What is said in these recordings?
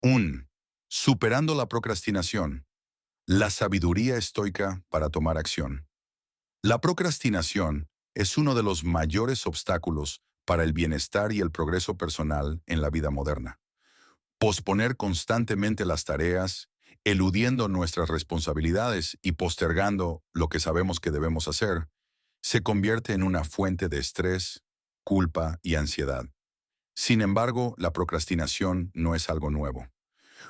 1. Superando la procrastinación. La sabiduría estoica para tomar acción. La procrastinación es uno de los mayores obstáculos para el bienestar y el progreso personal en la vida moderna. Posponer constantemente las tareas, eludiendo nuestras responsabilidades y postergando lo que sabemos que debemos hacer, se convierte en una fuente de estrés, culpa y ansiedad. Sin embargo, la procrastinación no es algo nuevo.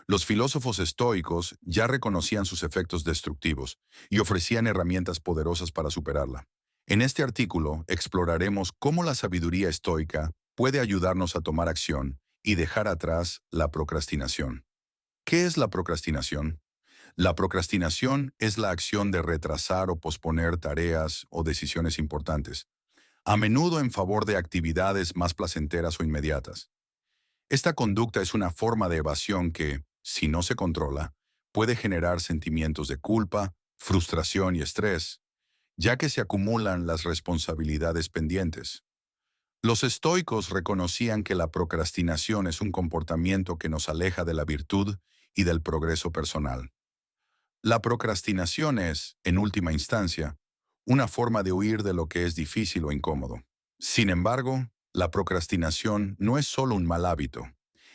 Los filósofos estoicos ya reconocían sus efectos destructivos y ofrecían herramientas poderosas para superarla. En este artículo exploraremos cómo la sabiduría estoica puede ayudarnos a tomar acción y dejar atrás la procrastinación. ¿Qué es la procrastinación? La procrastinación es la acción de retrasar o posponer tareas o decisiones importantes, a menudo en favor de actividades más placenteras o inmediatas. Esta conducta es una forma de evasión que, si no se controla, puede generar sentimientos de culpa, frustración y estrés, ya que se acumulan las responsabilidades pendientes. Los estoicos reconocían que la procrastinación es un comportamiento que nos aleja de la virtud y del progreso personal. La procrastinación es, en última instancia, una forma de huir de lo que es difícil o incómodo. Sin embargo, la procrastinación no es solo un mal hábito,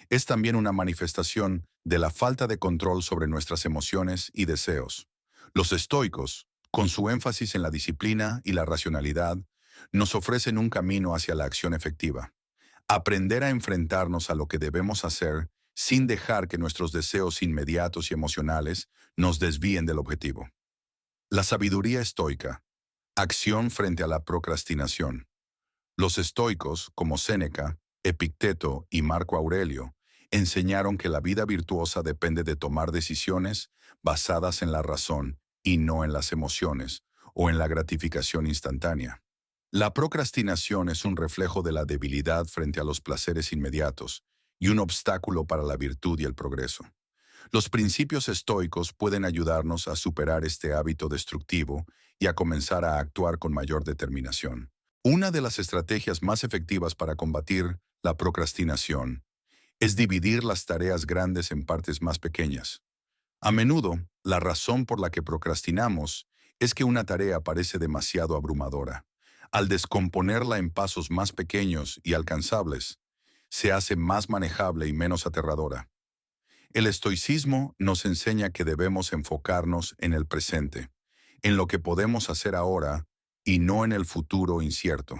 es también una manifestación de la falta de control sobre nuestras emociones y deseos. Los estoicos, con su énfasis en la disciplina y la racionalidad, nos ofrecen un camino hacia la acción efectiva. Aprender a enfrentarnos a lo que debemos hacer sin dejar que nuestros deseos inmediatos y emocionales nos desvíen del objetivo. La sabiduría estoica. Acción frente a la procrastinación. Los estoicos, como Séneca, Epicteto y Marco Aurelio, enseñaron que la vida virtuosa depende de tomar decisiones basadas en la razón y no en las emociones o en la gratificación instantánea. La procrastinación es un reflejo de la debilidad frente a los placeres inmediatos y un obstáculo para la virtud y el progreso. Los principios estoicos pueden ayudarnos a superar este hábito destructivo y a comenzar a actuar con mayor determinación. Una de las estrategias más efectivas para combatir la procrastinación es dividir las tareas grandes en partes más pequeñas. A menudo, la razón por la que procrastinamos es que una tarea parece demasiado abrumadora. Al descomponerla en pasos más pequeños y alcanzables, se hace más manejable y menos aterradora. El estoicismo nos enseña que debemos enfocarnos en el presente, en lo que podemos hacer ahora y no en el futuro incierto.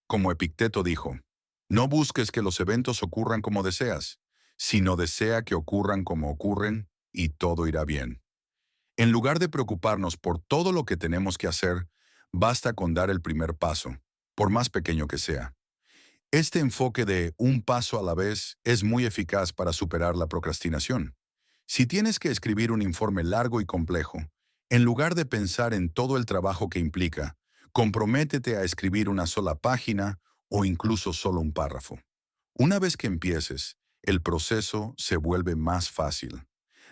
Como Epicteto dijo, no busques que los eventos ocurran como deseas, sino desea que ocurran como ocurren y todo irá bien. En lugar de preocuparnos por todo lo que tenemos que hacer, basta con dar el primer paso, por más pequeño que sea. Este enfoque de un paso a la vez es muy eficaz para superar la procrastinación. Si tienes que escribir un informe largo y complejo, en lugar de pensar en todo el trabajo que implica, comprométete a escribir una sola página o incluso solo un párrafo. Una vez que empieces, el proceso se vuelve más fácil.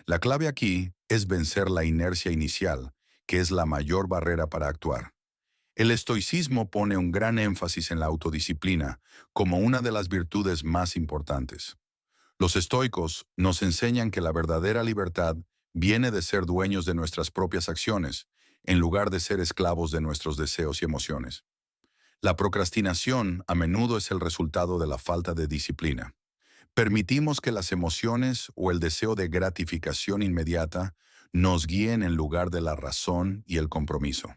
La clave aquí es vencer la inercia inicial, que es la mayor barrera para actuar. El estoicismo pone un gran énfasis en la autodisciplina como una de las virtudes más importantes. Los estoicos nos enseñan que la verdadera libertad viene de ser dueños de nuestras propias acciones, en lugar de ser esclavos de nuestros deseos y emociones. La procrastinación a menudo es el resultado de la falta de disciplina. Permitimos que las emociones o el deseo de gratificación inmediata nos guíen en lugar de la razón y el compromiso.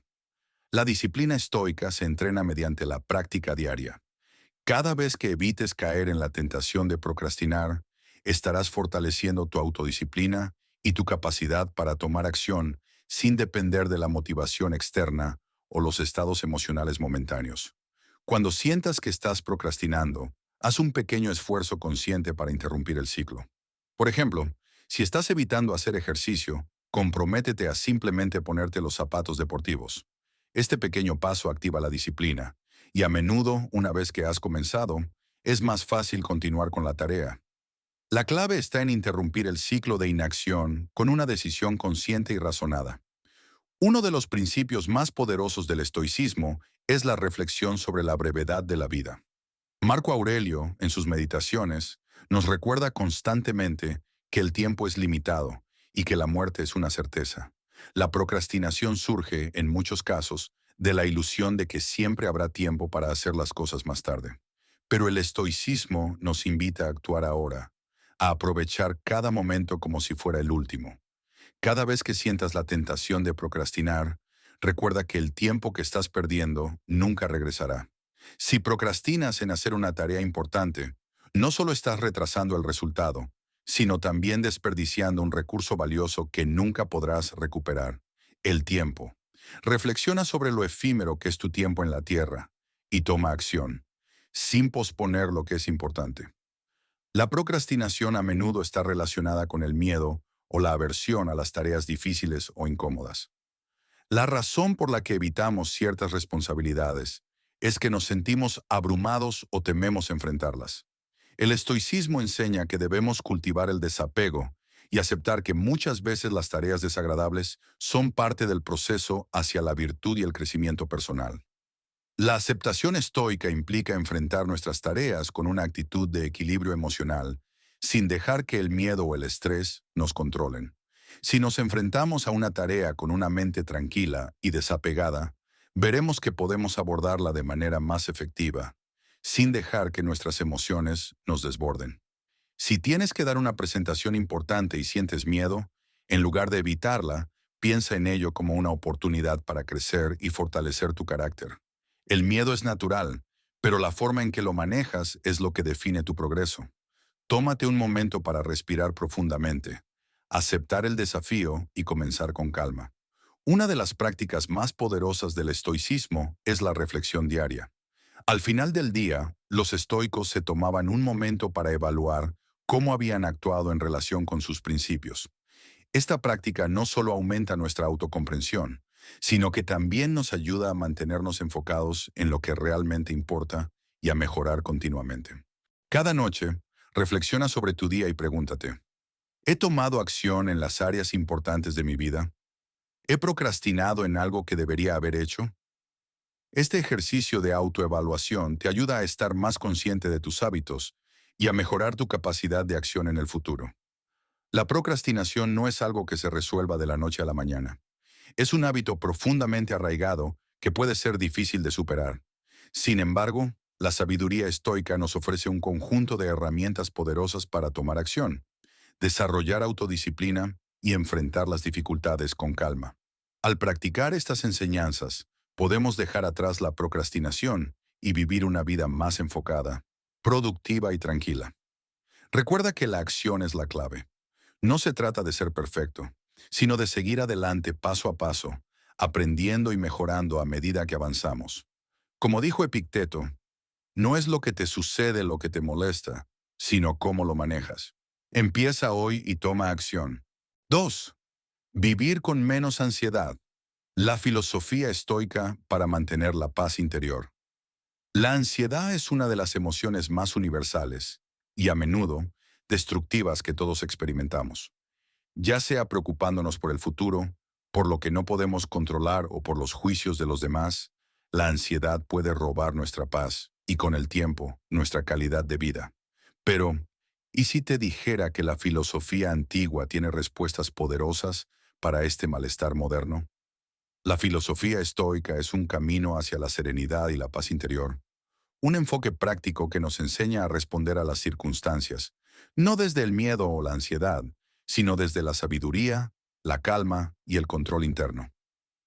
La disciplina estoica se entrena mediante la práctica diaria. Cada vez que evites caer en la tentación de procrastinar, estarás fortaleciendo tu autodisciplina y tu capacidad para tomar acción sin depender de la motivación externa o los estados emocionales momentáneos. Cuando sientas que estás procrastinando, haz un pequeño esfuerzo consciente para interrumpir el ciclo. Por ejemplo, si estás evitando hacer ejercicio, comprométete a simplemente ponerte los zapatos deportivos. Este pequeño paso activa la disciplina, y a menudo, una vez que has comenzado, es más fácil continuar con la tarea. La clave está en interrumpir el ciclo de inacción con una decisión consciente y razonada. Uno de los principios más poderosos del estoicismo es la reflexión sobre la brevedad de la vida. Marco Aurelio, en sus meditaciones, nos recuerda constantemente que el tiempo es limitado y que la muerte es una certeza. La procrastinación surge, en muchos casos, de la ilusión de que siempre habrá tiempo para hacer las cosas más tarde. Pero el estoicismo nos invita a actuar ahora, a aprovechar cada momento como si fuera el último. Cada vez que sientas la tentación de procrastinar, recuerda que el tiempo que estás perdiendo nunca regresará. Si procrastinas en hacer una tarea importante, no solo estás retrasando el resultado, sino también desperdiciando un recurso valioso que nunca podrás recuperar: el tiempo. Reflexiona sobre lo efímero que es tu tiempo en la tierra y toma acción, sin posponer lo que es importante. La procrastinación a menudo está relacionada con el miedo o la aversión a las tareas difíciles o incómodas. La razón por la que evitamos ciertas responsabilidades es que nos sentimos abrumados o tememos enfrentarlas. El estoicismo enseña que debemos cultivar el desapego y aceptar que muchas veces las tareas desagradables son parte del proceso hacia la virtud y el crecimiento personal. La aceptación estoica implica enfrentar nuestras tareas con una actitud de equilibrio emocional, sin dejar que el miedo o el estrés nos controlen. Si nos enfrentamos a una tarea con una mente tranquila y desapegada, veremos que podemos abordarla de manera más efectiva, sin dejar que nuestras emociones nos desborden. Si tienes que dar una presentación importante y sientes miedo, en lugar de evitarla, piensa en ello como una oportunidad para crecer y fortalecer tu carácter. El miedo es natural, pero la forma en que lo manejas es lo que define tu progreso. Tómate un momento para respirar profundamente, aceptar el desafío y comenzar con calma. Una de las prácticas más poderosas del estoicismo es la reflexión diaria. Al final del día, los estoicos se tomaban un momento para evaluar cómo habían actuado en relación con sus principios. Esta práctica no solo aumenta nuestra autocomprensión, sino que también nos ayuda a mantenernos enfocados en lo que realmente importa y a mejorar continuamente. Cada noche, reflexiona sobre tu día y pregúntate: ¿he tomado acción en las áreas importantes de mi vida? ¿He procrastinado en algo que debería haber hecho? Este ejercicio de autoevaluación te ayuda a estar más consciente de tus hábitos y a mejorar tu capacidad de acción en el futuro. La procrastinación no es algo que se resuelva de la noche a la mañana. Es un hábito profundamente arraigado que puede ser difícil de superar. Sin embargo, la sabiduría estoica nos ofrece un conjunto de herramientas poderosas para tomar acción, desarrollar autodisciplina y enfrentar las dificultades con calma. Al practicar estas enseñanzas, podemos dejar atrás la procrastinación y vivir una vida más enfocada, productiva y tranquila. Recuerda que la acción es la clave. No se trata de ser perfecto, sino de seguir adelante paso a paso, aprendiendo y mejorando a medida que avanzamos. Como dijo Epicteto, no es lo que te sucede lo que te molesta, sino cómo lo manejas. Empieza hoy y toma acción. 2. Vivir con menos ansiedad. La filosofía estoica para mantener la paz interior. La ansiedad es una de las emociones más universales y a menudo destructivas que todos experimentamos. Ya sea preocupándonos por el futuro, por lo que no podemos controlar o por los juicios de los demás, la ansiedad puede robar nuestra paz y, con el tiempo, nuestra calidad de vida. Pero, ¿y si te dijera que la filosofía antigua tiene respuestas poderosas para este malestar moderno? La filosofía estoica es un camino hacia la serenidad y la paz interior, un enfoque práctico que nos enseña a responder a las circunstancias, no desde el miedo o la ansiedad, sino desde la sabiduría, la calma y el control interno.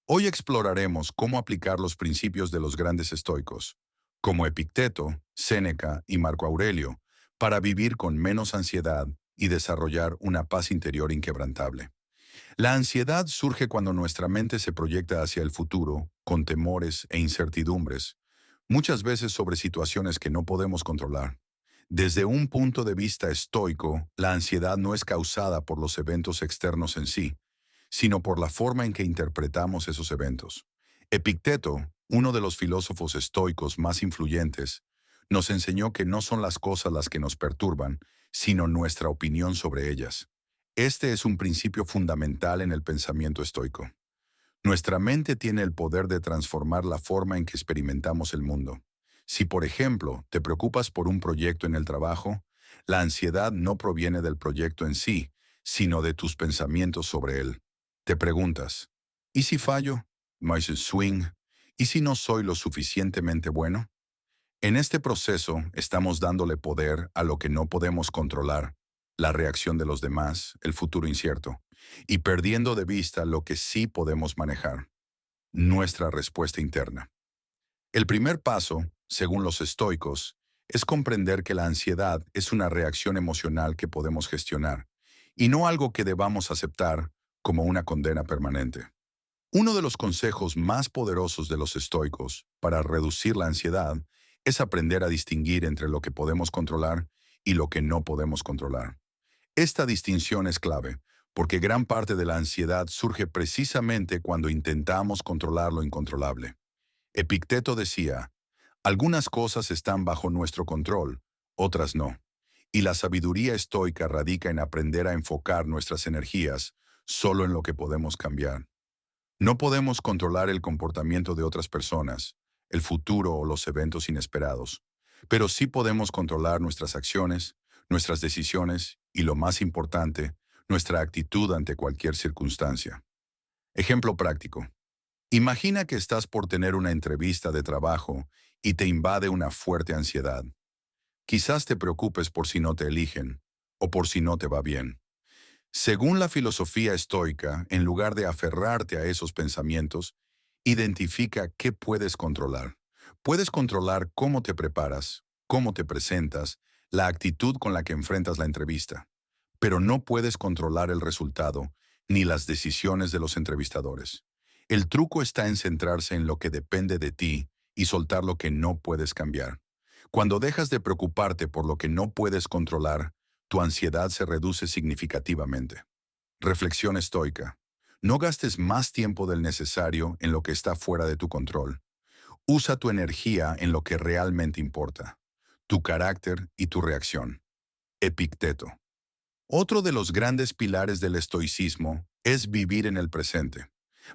Hoy exploraremos cómo aplicar los principios de los grandes estoicos, como Epicteto, Séneca y Marco Aurelio, para vivir con menos ansiedad y desarrollar una paz interior inquebrantable. La ansiedad surge cuando nuestra mente se proyecta hacia el futuro, con temores e incertidumbres, muchas veces sobre situaciones que no podemos controlar. Desde un punto de vista estoico, la ansiedad no es causada por los eventos externos en sí, sino por la forma en que interpretamos esos eventos. Epicteto, uno de los filósofos estoicos más influyentes, nos enseñó que no son las cosas las que nos perturban, sino nuestra opinión sobre ellas. Este es un principio fundamental en el pensamiento estoico. Nuestra mente tiene el poder de transformar la forma en que experimentamos el mundo. Si, por ejemplo, te preocupas por un proyecto en el trabajo, la ansiedad no proviene del proyecto en sí, sino de tus pensamientos sobre él. Te preguntas, ¿y si fallo? ¿Mais swing? ¿Y si no soy lo suficientemente bueno? En este proceso estamos dándole poder a lo que no podemos controlar, la reacción de los demás, el futuro incierto, y perdiendo de vista lo que sí podemos manejar, nuestra respuesta interna. El primer paso, según los estoicos, es comprender que la ansiedad es una reacción emocional que podemos gestionar, y no algo que debamos aceptar como una condena permanente. Uno de los consejos más poderosos de los estoicos para reducir la ansiedad es aprender a distinguir entre lo que podemos controlar y lo que no podemos controlar. Esta distinción es clave, porque gran parte de la ansiedad surge precisamente cuando intentamos controlar lo incontrolable. Epicteto decía, algunas cosas están bajo nuestro control, otras no. Y la sabiduría estoica radica en aprender a enfocar nuestras energías solo en lo que podemos cambiar. No podemos controlar el comportamiento de otras personas, el futuro o los eventos inesperados, pero sí podemos controlar nuestras acciones, nuestras decisiones y, lo más importante, nuestra actitud ante cualquier circunstancia. Ejemplo práctico. Imagina que estás por tener una entrevista de trabajo y te invade una fuerte ansiedad. Quizás te preocupes por si no te eligen o por si no te va bien. Según la filosofía estoica, en lugar de aferrarte a esos pensamientos, identifica qué puedes controlar. Puedes controlar cómo te preparas, cómo te presentas, la actitud con la que enfrentas la entrevista, pero no puedes controlar el resultado ni las decisiones de los entrevistadores. El truco está en centrarse en lo que depende de ti y soltar lo que no puedes cambiar. Cuando dejas de preocuparte por lo que no puedes controlar, tu ansiedad se reduce significativamente. Reflexión estoica. No gastes más tiempo del necesario en lo que está fuera de tu control. Usa tu energía en lo que realmente importa, tu carácter y tu reacción. Epicteto. Otro de los grandes pilares del estoicismo es vivir en el presente.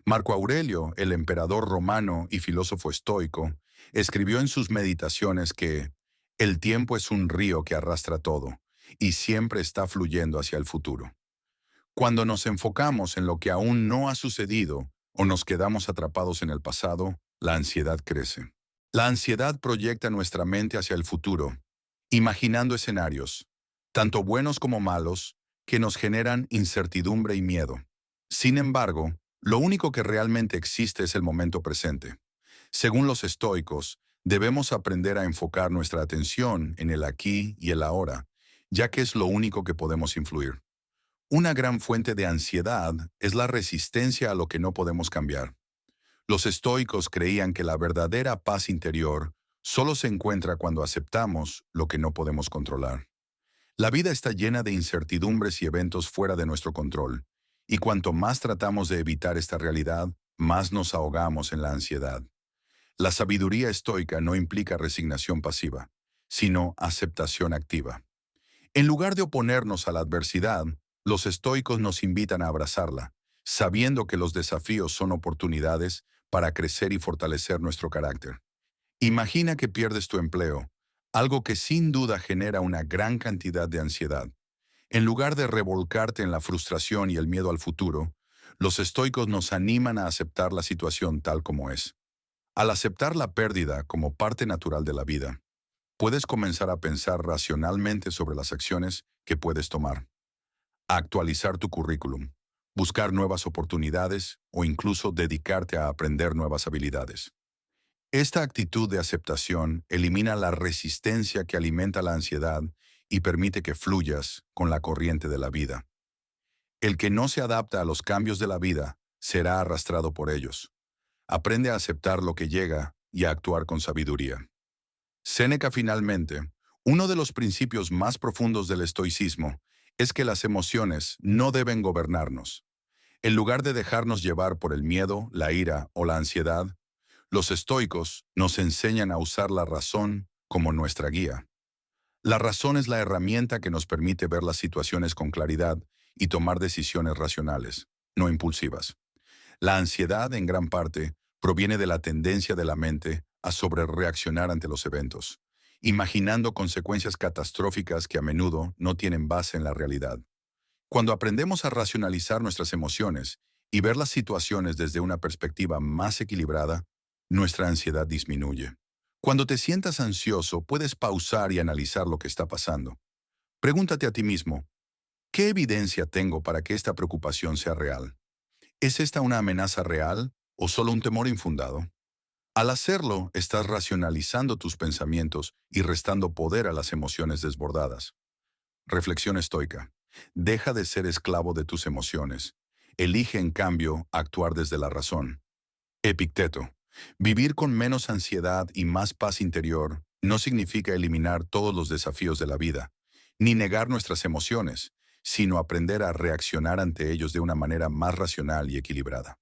Marco Aurelio, el emperador romano y filósofo estoico, escribió en sus meditaciones que el tiempo es un río que arrastra todo y siempre está fluyendo hacia el futuro. Cuando nos enfocamos en lo que aún no ha sucedido o nos quedamos atrapados en el pasado, la ansiedad crece. La ansiedad proyecta nuestra mente hacia el futuro, imaginando escenarios, tanto buenos como malos, que nos generan incertidumbre y miedo. Sin embargo, lo único que realmente existe es el momento presente. Según los estoicos, debemos aprender a enfocar nuestra atención en el aquí y el ahora, ya que es lo único que podemos influir. Una gran fuente de ansiedad es la resistencia a lo que no podemos cambiar. Los estoicos creían que la verdadera paz interior solo se encuentra cuando aceptamos lo que no podemos controlar. La vida está llena de incertidumbres y eventos fuera de nuestro control, y cuanto más tratamos de evitar esta realidad, más nos ahogamos en la ansiedad. La sabiduría estoica no implica resignación pasiva, sino aceptación activa. En lugar de oponernos a la adversidad, los estoicos nos invitan a abrazarla, sabiendo que los desafíos son oportunidades para crecer y fortalecer nuestro carácter. Imagina que pierdes tu empleo, algo que sin duda genera una gran cantidad de ansiedad. En lugar de revolcarte en la frustración y el miedo al futuro, los estoicos nos animan a aceptar la situación tal como es. Al aceptar la pérdida como parte natural de la vida, puedes comenzar a pensar racionalmente sobre las acciones que puedes tomar, a actualizar tu currículum, buscar nuevas oportunidades o incluso dedicarte a aprender nuevas habilidades. Esta actitud de aceptación elimina la resistencia que alimenta la ansiedad y permite que fluyas con la corriente de la vida. El que no se adapta a los cambios de la vida será arrastrado por ellos. Aprende a aceptar lo que llega y a actuar con sabiduría. Séneca finalmente, uno de los principios más profundos del estoicismo es que las emociones no deben gobernarnos. En lugar de dejarnos llevar por el miedo, la ira o la ansiedad, los estoicos nos enseñan a usar la razón como nuestra guía. La razón es la herramienta que nos permite ver las situaciones con claridad y tomar decisiones racionales, no impulsivas. La ansiedad, en gran parte, proviene de la tendencia de la mente a sobrereaccionar ante los eventos, imaginando consecuencias catastróficas que a menudo no tienen base en la realidad. Cuando aprendemos a racionalizar nuestras emociones y ver las situaciones desde una perspectiva más equilibrada, nuestra ansiedad disminuye. Cuando te sientas ansioso, puedes pausar y analizar lo que está pasando. Pregúntate a ti mismo, ¿qué evidencia tengo para que esta preocupación sea real? ¿Es esta una amenaza real o solo un temor infundado? Al hacerlo, estás racionalizando tus pensamientos y restando poder a las emociones desbordadas. Reflexión estoica. Deja de ser esclavo de tus emociones. Elige, en cambio, actuar desde la razón. Epicteto. Vivir con menos ansiedad y más paz interior no significa eliminar todos los desafíos de la vida, ni negar nuestras emociones, sino aprender a reaccionar ante ellos de una manera más racional y equilibrada.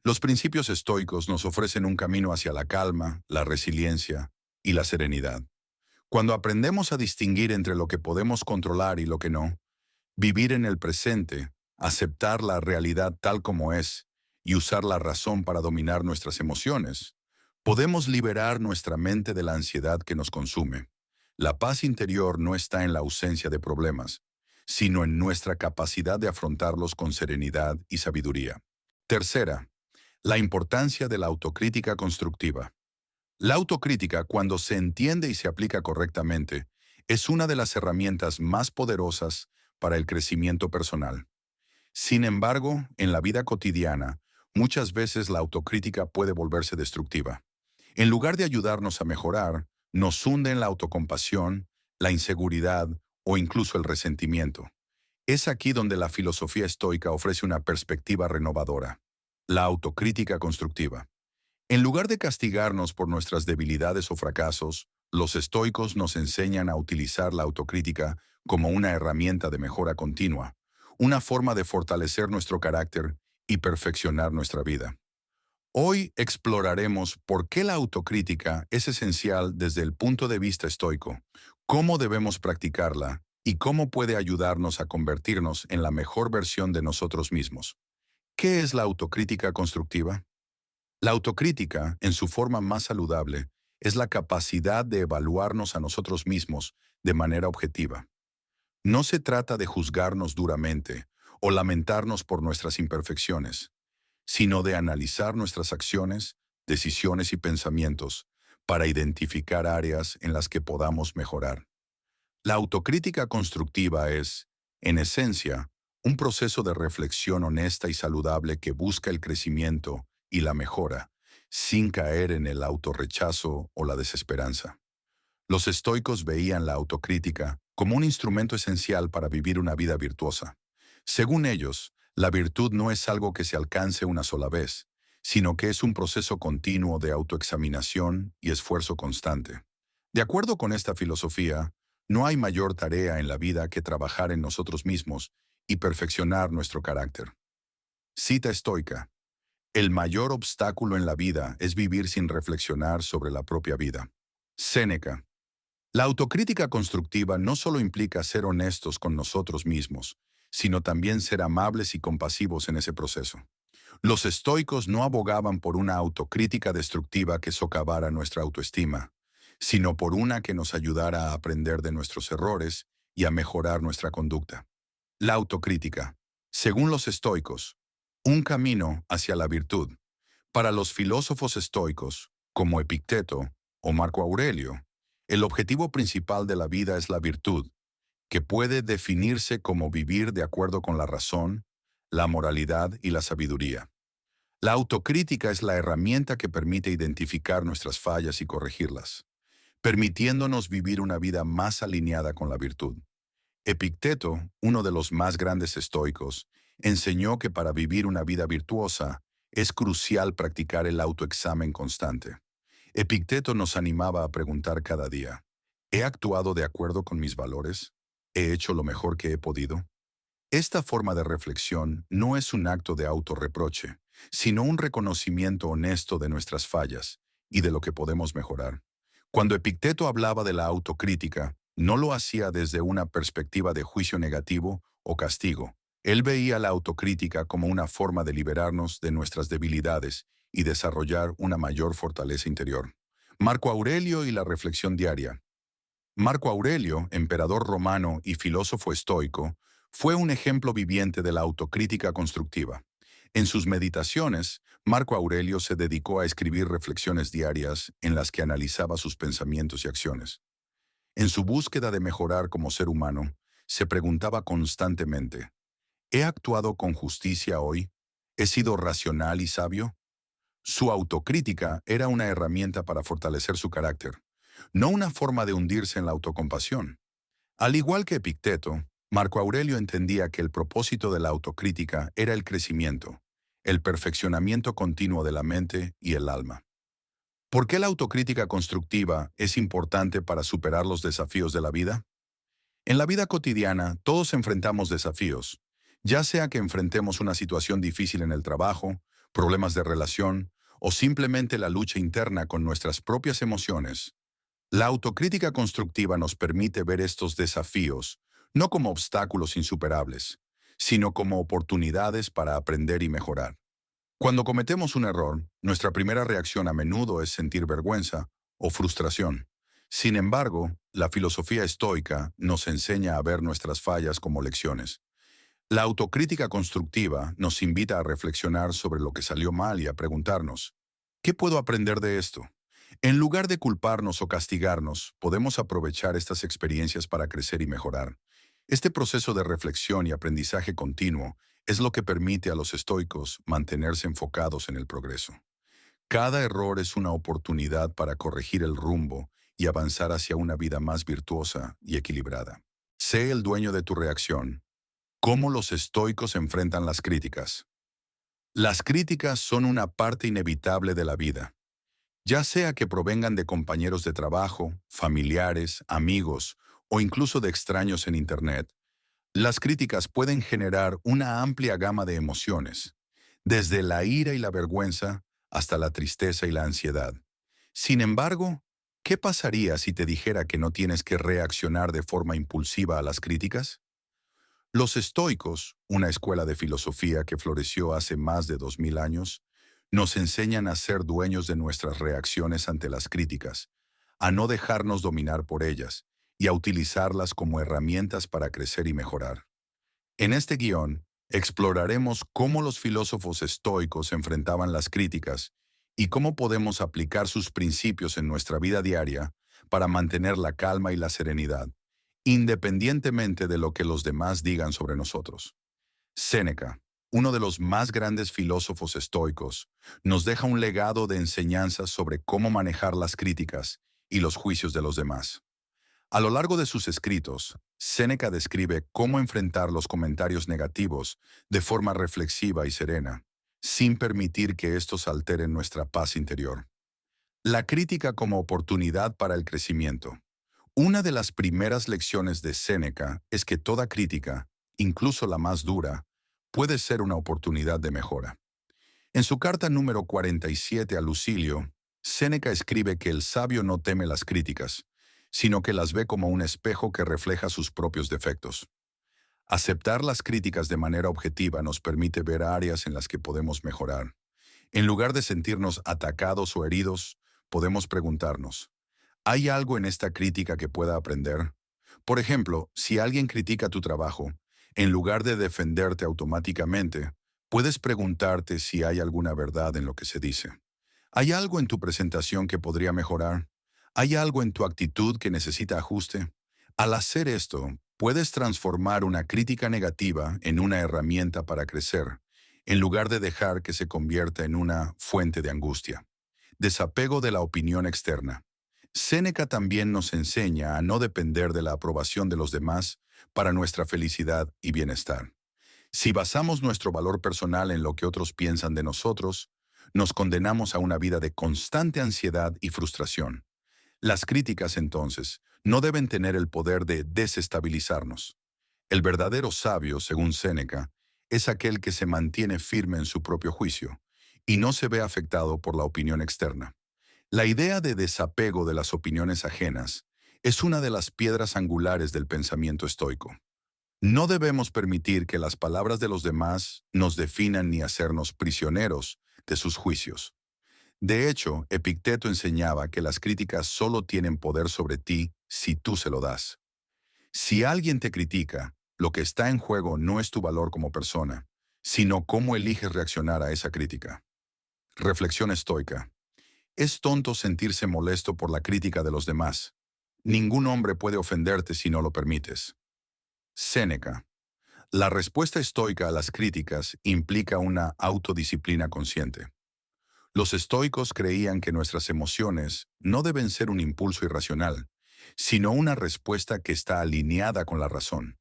Los principios estoicos nos ofrecen un camino hacia la calma, la resiliencia y la serenidad. Cuando aprendemos a distinguir entre lo que podemos controlar y lo que no, vivir en el presente, aceptar la realidad tal como es y usar la razón para dominar nuestras emociones, podemos liberar nuestra mente de la ansiedad que nos consume. La paz interior no está en la ausencia de problemas, sino en nuestra capacidad de afrontarlos con serenidad y sabiduría. Tercera, la importancia de la autocrítica constructiva. La autocrítica, cuando se entiende y se aplica correctamente, es una de las herramientas más poderosas para el crecimiento personal. Sin embargo, en la vida cotidiana, muchas veces la autocrítica puede volverse destructiva. En lugar de ayudarnos a mejorar, nos hunde en la autocompasión, la inseguridad o incluso el resentimiento. Es aquí donde la filosofía estoica ofrece una perspectiva renovadora. La autocrítica constructiva. En lugar de castigarnos por nuestras debilidades o fracasos, los estoicos nos enseñan a utilizar la autocrítica como una herramienta de mejora continua, una forma de fortalecer nuestro carácter y perfeccionar nuestra vida. Hoy exploraremos por qué la autocrítica es esencial desde el punto de vista estoico, cómo debemos practicarla y cómo puede ayudarnos a convertirnos en la mejor versión de nosotros mismos. ¿Qué es la autocrítica constructiva? La autocrítica, en su forma más saludable, es la capacidad de evaluarnos a nosotros mismos de manera objetiva. No se trata de juzgarnos duramente o lamentarnos por nuestras imperfecciones, sino de analizar nuestras acciones, decisiones y pensamientos para identificar áreas en las que podamos mejorar. La autocrítica constructiva es, en esencia, un proceso de reflexión honesta y saludable que busca el crecimiento y la mejora, sin caer en el autorrechazo o la desesperanza. Los estoicos veían la autocrítica como un instrumento esencial para vivir una vida virtuosa. Según ellos, la virtud no es algo que se alcance una sola vez, sino que es un proceso continuo de autoexaminación y esfuerzo constante. De acuerdo con esta filosofía, no hay mayor tarea en la vida que trabajar en nosotros mismos y perfeccionar nuestro carácter. Cita estoica. El mayor obstáculo en la vida es vivir sin reflexionar sobre la propia vida. Séneca. La autocrítica constructiva no solo implica ser honestos con nosotros mismos, sino también ser amables y compasivos en ese proceso. Los estoicos no abogaban por una autocrítica destructiva que socavara nuestra autoestima, sino por una que nos ayudara a aprender de nuestros errores y a mejorar nuestra conducta. La autocrítica, según los estoicos, un camino hacia la virtud. Para los filósofos estoicos, como Epicteto o Marco Aurelio, el objetivo principal de la vida es la virtud, que puede definirse como vivir de acuerdo con la razón, la moralidad y la sabiduría. La autocrítica es la herramienta que permite identificar nuestras fallas y corregirlas, permitiéndonos vivir una vida más alineada con la virtud. Epicteto, uno de los más grandes estoicos, enseñó que para vivir una vida virtuosa es crucial practicar el autoexamen constante. Epicteto nos animaba a preguntar cada día, ¿he actuado de acuerdo con mis valores? ¿He hecho lo mejor que he podido? Esta forma de reflexión no es un acto de autorreproche, sino un reconocimiento honesto de nuestras fallas y de lo que podemos mejorar. Cuando Epicteto hablaba de la autocrítica, no lo hacía desde una perspectiva de juicio negativo o castigo. Él veía la autocrítica como una forma de liberarnos de nuestras debilidades y desarrollar una mayor fortaleza interior. Marco Aurelio y la reflexión diaria. Marco Aurelio, emperador romano y filósofo estoico, Fue un ejemplo viviente de la autocrítica constructiva. En sus meditaciones, Marco Aurelio se dedicó a escribir reflexiones diarias en las que analizaba sus pensamientos y acciones. En su búsqueda de mejorar como ser humano, se preguntaba constantemente, ¿he actuado con justicia hoy? ¿He sido racional y sabio? Su autocrítica era una herramienta para fortalecer su carácter, no una forma de hundirse en la autocompasión. Al igual que Epicteto, Marco Aurelio entendía que el propósito de la autocrítica era el crecimiento, el perfeccionamiento continuo de la mente y el alma. ¿Por qué la autocrítica constructiva es importante para superar los desafíos de la vida? En la vida cotidiana, todos enfrentamos desafíos, ya sea que enfrentemos una situación difícil en el trabajo, problemas de relación o simplemente la lucha interna con nuestras propias emociones. La autocrítica constructiva nos permite ver estos desafíos no como obstáculos insuperables, sino como oportunidades para aprender y mejorar. Cuando cometemos un error, nuestra primera reacción a menudo es sentir vergüenza o frustración. Sin embargo, la filosofía estoica nos enseña a ver nuestras fallas como lecciones. La autocrítica constructiva nos invita a reflexionar sobre lo que salió mal y a preguntarnos, ¿qué puedo aprender de esto? En lugar de culparnos o castigarnos, podemos aprovechar estas experiencias para crecer y mejorar. Este proceso de reflexión y aprendizaje continuo es lo que permite a los estoicos mantenerse enfocados en el progreso. Cada error es una oportunidad para corregir el rumbo y avanzar hacia una vida más virtuosa y equilibrada. Sé el dueño de tu reacción. ¿Cómo los estoicos enfrentan las críticas? Las críticas son una parte inevitable de la vida, ya sea que provengan de compañeros de trabajo, familiares, amigos o incluso de extraños en Internet. Las críticas pueden generar una amplia gama de emociones, desde la ira y la vergüenza hasta la tristeza y la ansiedad. Sin embargo, ¿qué pasaría si te dijera que no tienes que reaccionar de forma impulsiva a las críticas? Los estoicos, una escuela de filosofía que floreció hace más de 2000 años, nos enseñan a ser dueños de nuestras reacciones ante las críticas, a no dejarnos dominar por ellas y a utilizarlas como herramientas para crecer y mejorar. En este guión, exploraremos cómo los filósofos estoicos enfrentaban las críticas y cómo podemos aplicar sus principios en nuestra vida diaria para mantener la calma y la serenidad, independientemente de lo que los demás digan sobre nosotros. Séneca, uno de los más grandes filósofos estoicos, nos deja un legado de enseñanzas sobre cómo manejar las críticas y los juicios de los demás. A lo largo de sus escritos, Séneca describe cómo enfrentar los comentarios negativos de forma reflexiva y serena, sin permitir que estos alteren nuestra paz interior. La crítica como oportunidad para el crecimiento. Una de las primeras lecciones de Séneca es que toda crítica, incluso la más dura, puede ser una oportunidad de mejora. En su carta número 47 a Lucilio, Séneca escribe que el sabio no teme las críticas, sino que las ve como un espejo que refleja sus propios defectos. Aceptar las críticas de manera objetiva nos permite ver áreas en las que podemos mejorar. En lugar de sentirnos atacados o heridos, podemos preguntarnos, ¿hay algo en esta crítica que pueda aprender? Por ejemplo, si alguien critica tu trabajo, en lugar de defenderte automáticamente, puedes preguntarte si hay alguna verdad en lo que se dice. ¿Hay algo en tu presentación que podría mejorar? ¿Hay algo en tu actitud que necesita ajuste? Al hacer esto, puedes transformar una crítica negativa en una herramienta para crecer, en lugar de dejar que se convierta en una fuente de angustia. Desapego de la opinión externa. Séneca también nos enseña a no depender de la aprobación de los demás para nuestra felicidad y bienestar. Si basamos nuestro valor personal en lo que otros piensan de nosotros, nos condenamos a una vida de constante ansiedad y frustración. Las críticas, entonces, no deben tener el poder de desestabilizarnos. El verdadero sabio, según Séneca, es aquel que se mantiene firme en su propio juicio y no se ve afectado por la opinión externa. La idea de desapego de las opiniones ajenas es una de las piedras angulares del pensamiento estoico. No debemos permitir que las palabras de los demás nos definan ni hacernos prisioneros de sus juicios. De hecho, Epicteto enseñaba que las críticas solo tienen poder sobre ti si tú se lo das. Si alguien te critica, Lo que está en juego no es tu valor como persona, sino cómo eliges reaccionar a esa crítica. Reflexión estoica. Es tonto sentirse molesto por la crítica de los demás. Ningún hombre puede ofenderte si no lo permites. Séneca. La respuesta estoica a las críticas implica una autodisciplina consciente. Los estoicos creían que nuestras emociones no deben ser un impulso irracional, sino una respuesta que está alineada con la razón.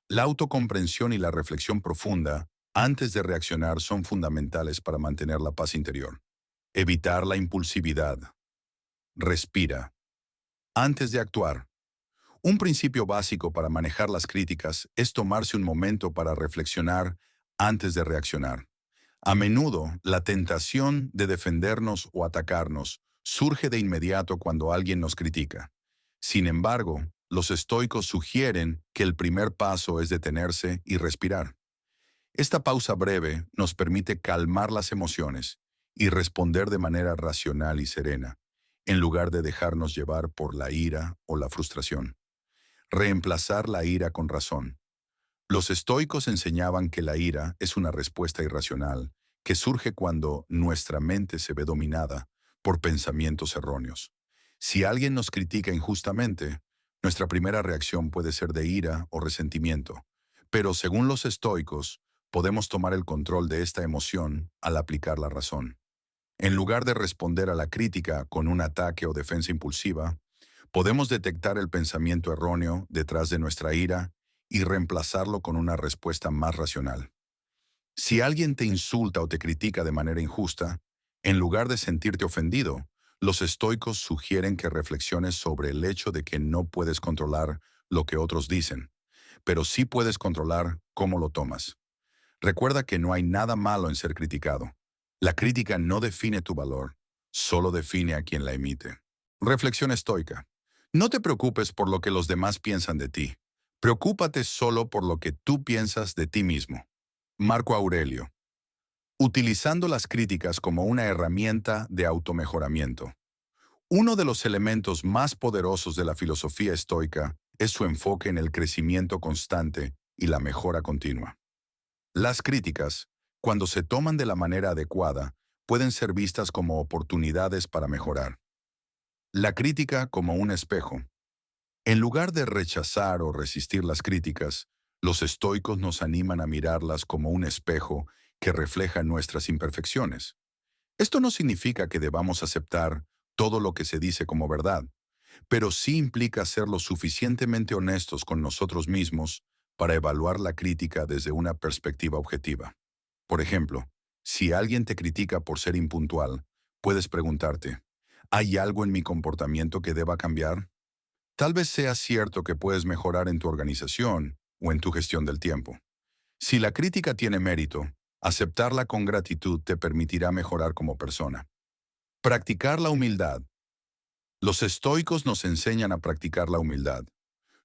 La autocomprensión y la reflexión profunda antes de reaccionar son fundamentales para mantener la paz interior. Evitar la impulsividad. Respira. Antes de actuar. Un principio básico para manejar las críticas es tomarse un momento para reflexionar antes de reaccionar. A menudo, la tentación de defendernos o atacarnos surge de inmediato cuando alguien nos critica. Sin embargo, los estoicos sugieren que el primer paso es detenerse y respirar. Esta pausa breve nos permite calmar las emociones y responder de manera racional y serena, en lugar de dejarnos llevar por la ira o la frustración. Reemplazar la ira con razón. Los estoicos enseñaban que la ira es una respuesta irracional que surge cuando nuestra mente se ve dominada por pensamientos erróneos. Si alguien nos critica injustamente, nuestra primera reacción puede ser de ira o resentimiento, pero según los estoicos, podemos tomar el control de esta emoción al aplicar la razón. En lugar de responder a la crítica con un ataque o defensa impulsiva, podemos detectar el pensamiento erróneo detrás de nuestra ira y reemplazarlo con una respuesta más racional. Si alguien te insulta o te critica de manera injusta, en lugar de sentirte ofendido, los estoicos sugieren que reflexiones sobre el hecho de que no puedes controlar lo que otros dicen, pero sí puedes controlar cómo lo tomas. Recuerda que no hay nada malo en ser criticado. La crítica no define tu valor, solo define a quien la emite. Reflexión estoica. No te preocupes por lo que los demás piensan de ti. Preocúpate solo por lo que tú piensas de ti mismo. Marco Aurelio. Utilizando las críticas como una herramienta de automejoramiento. Uno de los elementos más poderosos de la filosofía estoica es su enfoque en el crecimiento constante y la mejora continua. Las críticas, cuando se toman de la manera adecuada, pueden ser vistas como oportunidades para mejorar. La crítica como un espejo. En lugar de rechazar o resistir las críticas, los estoicos nos animan a mirarlas como un espejo que refleja nuestras imperfecciones. Esto no significa que debamos aceptar todo lo que se dice como verdad, pero sí implica ser lo suficientemente honestos con nosotros mismos para evaluar la crítica desde una perspectiva objetiva. Por ejemplo, si alguien te critica por ser impuntual, puedes preguntarte, ¿hay algo en mi comportamiento que deba cambiar? Tal vez sea cierto que puedes mejorar en tu organización o en tu gestión del tiempo. Si la crítica tiene mérito, aceptarla con gratitud te permitirá mejorar como persona. Practicar la humildad. Los estoicos nos enseñan a practicar la humildad.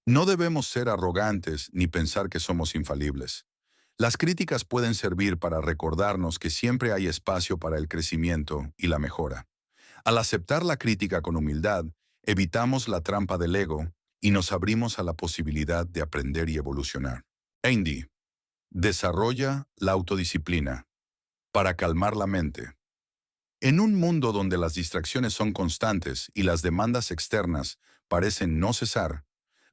No debemos ser arrogantes ni pensar que somos infalibles. Las críticas pueden servir para recordarnos que siempre hay espacio para el crecimiento y la mejora. Al aceptar la crítica con humildad, evitamos la trampa del ego y nos abrimos a la posibilidad de aprender y evolucionar. Andy, desarrolla la autodisciplina para calmar la mente. En un mundo donde las distracciones son constantes y las demandas externas parecen no cesar,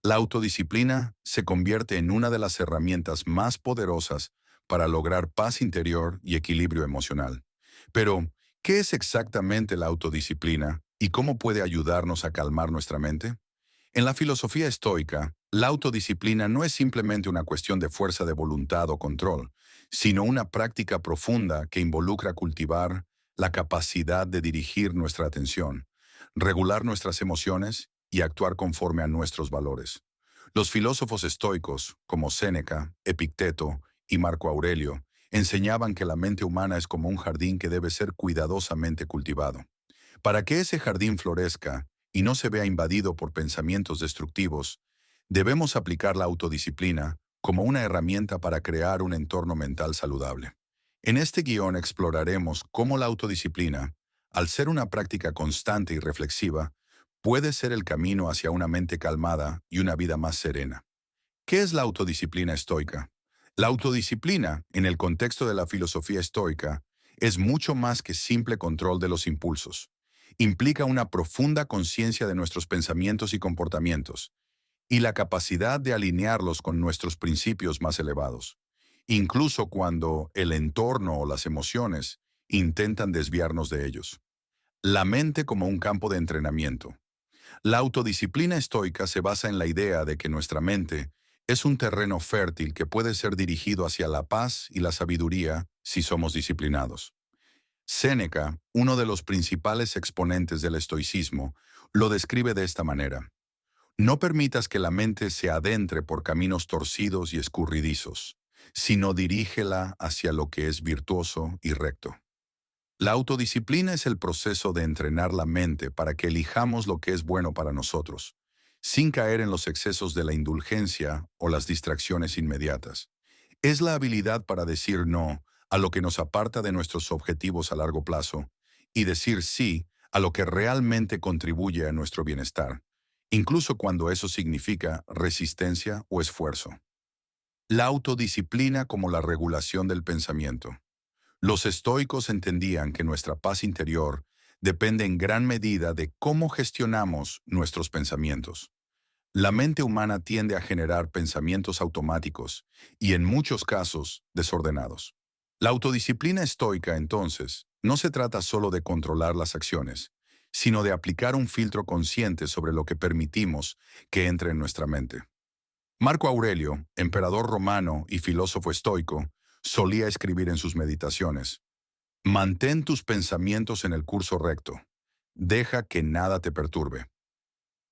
la autodisciplina se convierte en una de las herramientas más poderosas para lograr paz interior y equilibrio emocional. Pero, ¿qué es exactamente la autodisciplina y cómo puede ayudarnos a calmar nuestra mente? En la filosofía estoica, la autodisciplina no es simplemente una cuestión de fuerza de voluntad o control, sino una práctica profunda que involucra cultivar la capacidad de dirigir nuestra atención, regular nuestras emociones y actuar conforme a nuestros valores. Los filósofos estoicos, como Séneca, Epicteto y Marco Aurelio, enseñaban que la mente humana es como un jardín que debe ser cuidadosamente cultivado. Para que ese jardín florezca y no se vea invadido por pensamientos destructivos, debemos aplicar la autodisciplina como una herramienta para crear un entorno mental saludable. En este guión exploraremos cómo la autodisciplina, al ser una práctica constante y reflexiva, puede ser el camino hacia una mente calmada y una vida más serena. ¿Qué es la autodisciplina estoica? La autodisciplina, en el contexto de la filosofía estoica, es mucho más que simple control de los impulsos. Implica una profunda conciencia de nuestros pensamientos y comportamientos, y la capacidad de alinearlos con nuestros principios más elevados, incluso cuando el entorno o las emociones intentan desviarnos de ellos. La mente como un campo de entrenamiento. La autodisciplina estoica se basa en la idea de que nuestra mente es un terreno fértil que puede ser dirigido hacia la paz y la sabiduría si somos disciplinados. Séneca, uno de los principales exponentes del estoicismo, lo describe de esta manera. No permitas que la mente se adentre por caminos torcidos y escurridizos, sino dirígela hacia lo que es virtuoso y recto. La autodisciplina es el proceso de entrenar la mente para que elijamos lo que es bueno para nosotros, sin caer en los excesos de la indulgencia o las distracciones inmediatas. Es la habilidad para decir no a lo que nos aparta de nuestros objetivos a largo plazo y decir sí a lo que realmente contribuye a nuestro bienestar, incluso cuando eso significa resistencia o esfuerzo. La autodisciplina como la regulación del pensamiento. Los estoicos entendían que nuestra paz interior depende en gran medida de cómo gestionamos nuestros pensamientos. La mente humana tiende a generar pensamientos automáticos y, en muchos casos, desordenados. La autodisciplina estoica, entonces, no se trata solo de controlar las acciones, sino de aplicar un filtro consciente sobre lo que permitimos que entre en nuestra mente. Marco Aurelio, emperador romano y filósofo estoico, solía escribir en sus meditaciones: mantén tus pensamientos en el curso recto. Deja que nada te perturbe.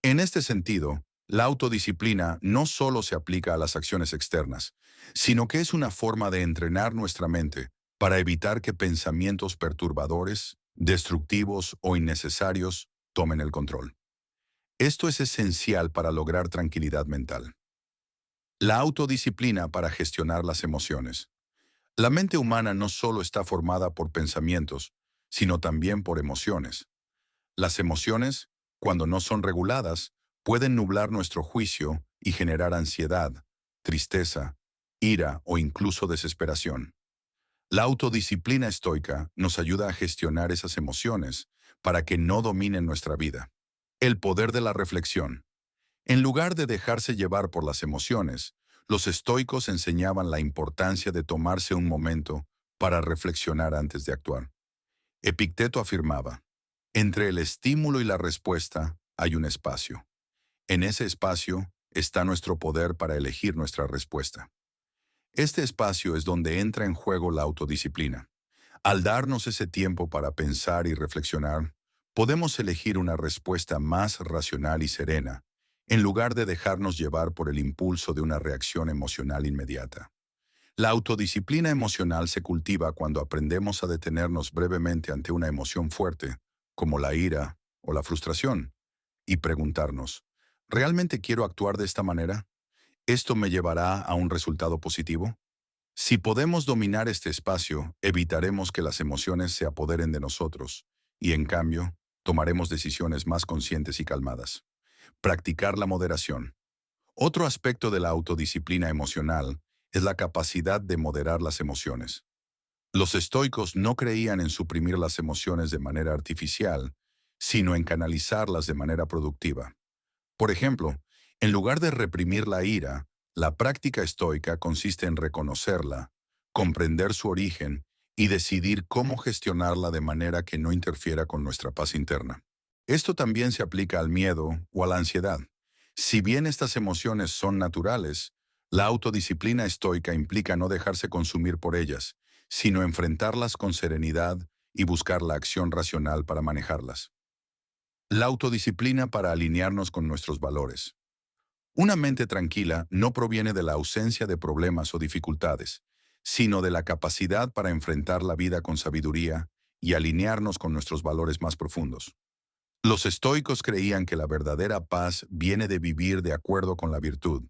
En este sentido, la autodisciplina no solo se aplica a las acciones externas, sino que es una forma de entrenar nuestra mente para evitar que pensamientos perturbadores, destructivos o innecesarios tomen el control. Esto es esencial para lograr tranquilidad mental. La autodisciplina para gestionar las emociones. La mente humana no solo está formada por pensamientos, sino también por emociones. Las emociones, cuando no son reguladas, pueden nublar nuestro juicio y generar ansiedad, tristeza, ira o incluso desesperación. La autodisciplina estoica nos ayuda a gestionar esas emociones para que no dominen nuestra vida. El poder de la reflexión. En lugar de dejarse llevar por las emociones, los estoicos enseñaban la importancia de tomarse un momento para reflexionar antes de actuar. Epicteto afirmaba: entre el estímulo y la respuesta hay un espacio. En ese espacio está nuestro poder para elegir nuestra respuesta. Este espacio es donde entra en juego la autodisciplina. Al darnos ese tiempo para pensar y reflexionar, podemos elegir una respuesta más racional y serena, en lugar de dejarnos llevar por el impulso de una reacción emocional inmediata. La autodisciplina emocional se cultiva cuando aprendemos a detenernos brevemente ante una emoción fuerte, como la ira o la frustración, y preguntarnos: ¿realmente quiero actuar de esta manera? ¿Esto me llevará a un resultado positivo? Si podemos dominar este espacio, evitaremos que las emociones se apoderen de nosotros y, en cambio, tomaremos decisiones más conscientes y calmadas. Practicar la moderación. Otro aspecto de la autodisciplina emocional es la capacidad de moderar las emociones. Los estoicos no creían en suprimir las emociones de manera artificial, sino en canalizarlas de manera productiva. Por ejemplo, en lugar de reprimir la ira, la práctica estoica consiste en reconocerla, comprender su origen y decidir cómo gestionarla de manera que no interfiera con nuestra paz interna. Esto también se aplica al miedo o a la ansiedad. Si bien estas emociones son naturales, la autodisciplina estoica implica no dejarse consumir por ellas, sino enfrentarlas con serenidad y buscar la acción racional para manejarlas. La autodisciplina para alinearnos con nuestros valores. Una mente tranquila no proviene de la ausencia de problemas o dificultades, sino de la capacidad para enfrentar la vida con sabiduría y alinearnos con nuestros valores más profundos. Los estoicos creían que la verdadera paz viene de vivir de acuerdo con la virtud,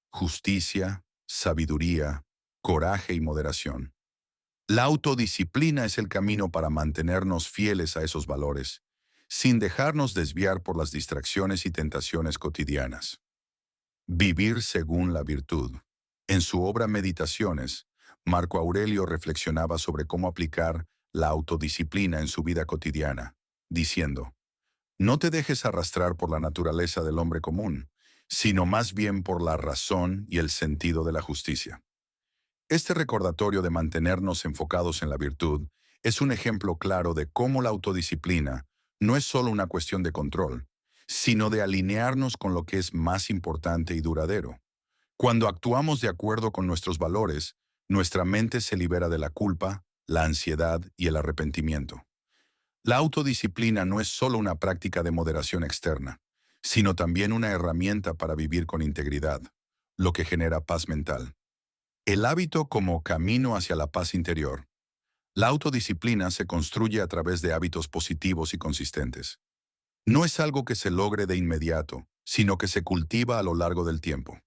justicia, sabiduría, coraje y moderación. La autodisciplina es el camino para mantenernos fieles a esos valores, sin dejarnos desviar por las distracciones y tentaciones cotidianas. Vivir según la virtud. En su obra Meditaciones, Marco Aurelio reflexionaba sobre cómo aplicar la autodisciplina en su vida cotidiana, diciendo: no te dejes arrastrar por la naturaleza del hombre común, sino más bien por la razón y el sentido de la justicia. Este recordatorio de mantenernos enfocados en la virtud es un ejemplo claro de cómo la autodisciplina no es solo una cuestión de control, sino de alinearnos con lo que es más importante y duradero. Cuando actuamos de acuerdo con nuestros valores, nuestra mente se libera de la culpa, la ansiedad y el arrepentimiento. La autodisciplina no es solo una práctica de moderación externa, sino también una herramienta para vivir con integridad, lo que genera paz mental. El hábito como camino hacia la paz interior. La autodisciplina se construye a través de hábitos positivos y consistentes. No es algo que se logre de inmediato, sino que se cultiva a lo largo del tiempo.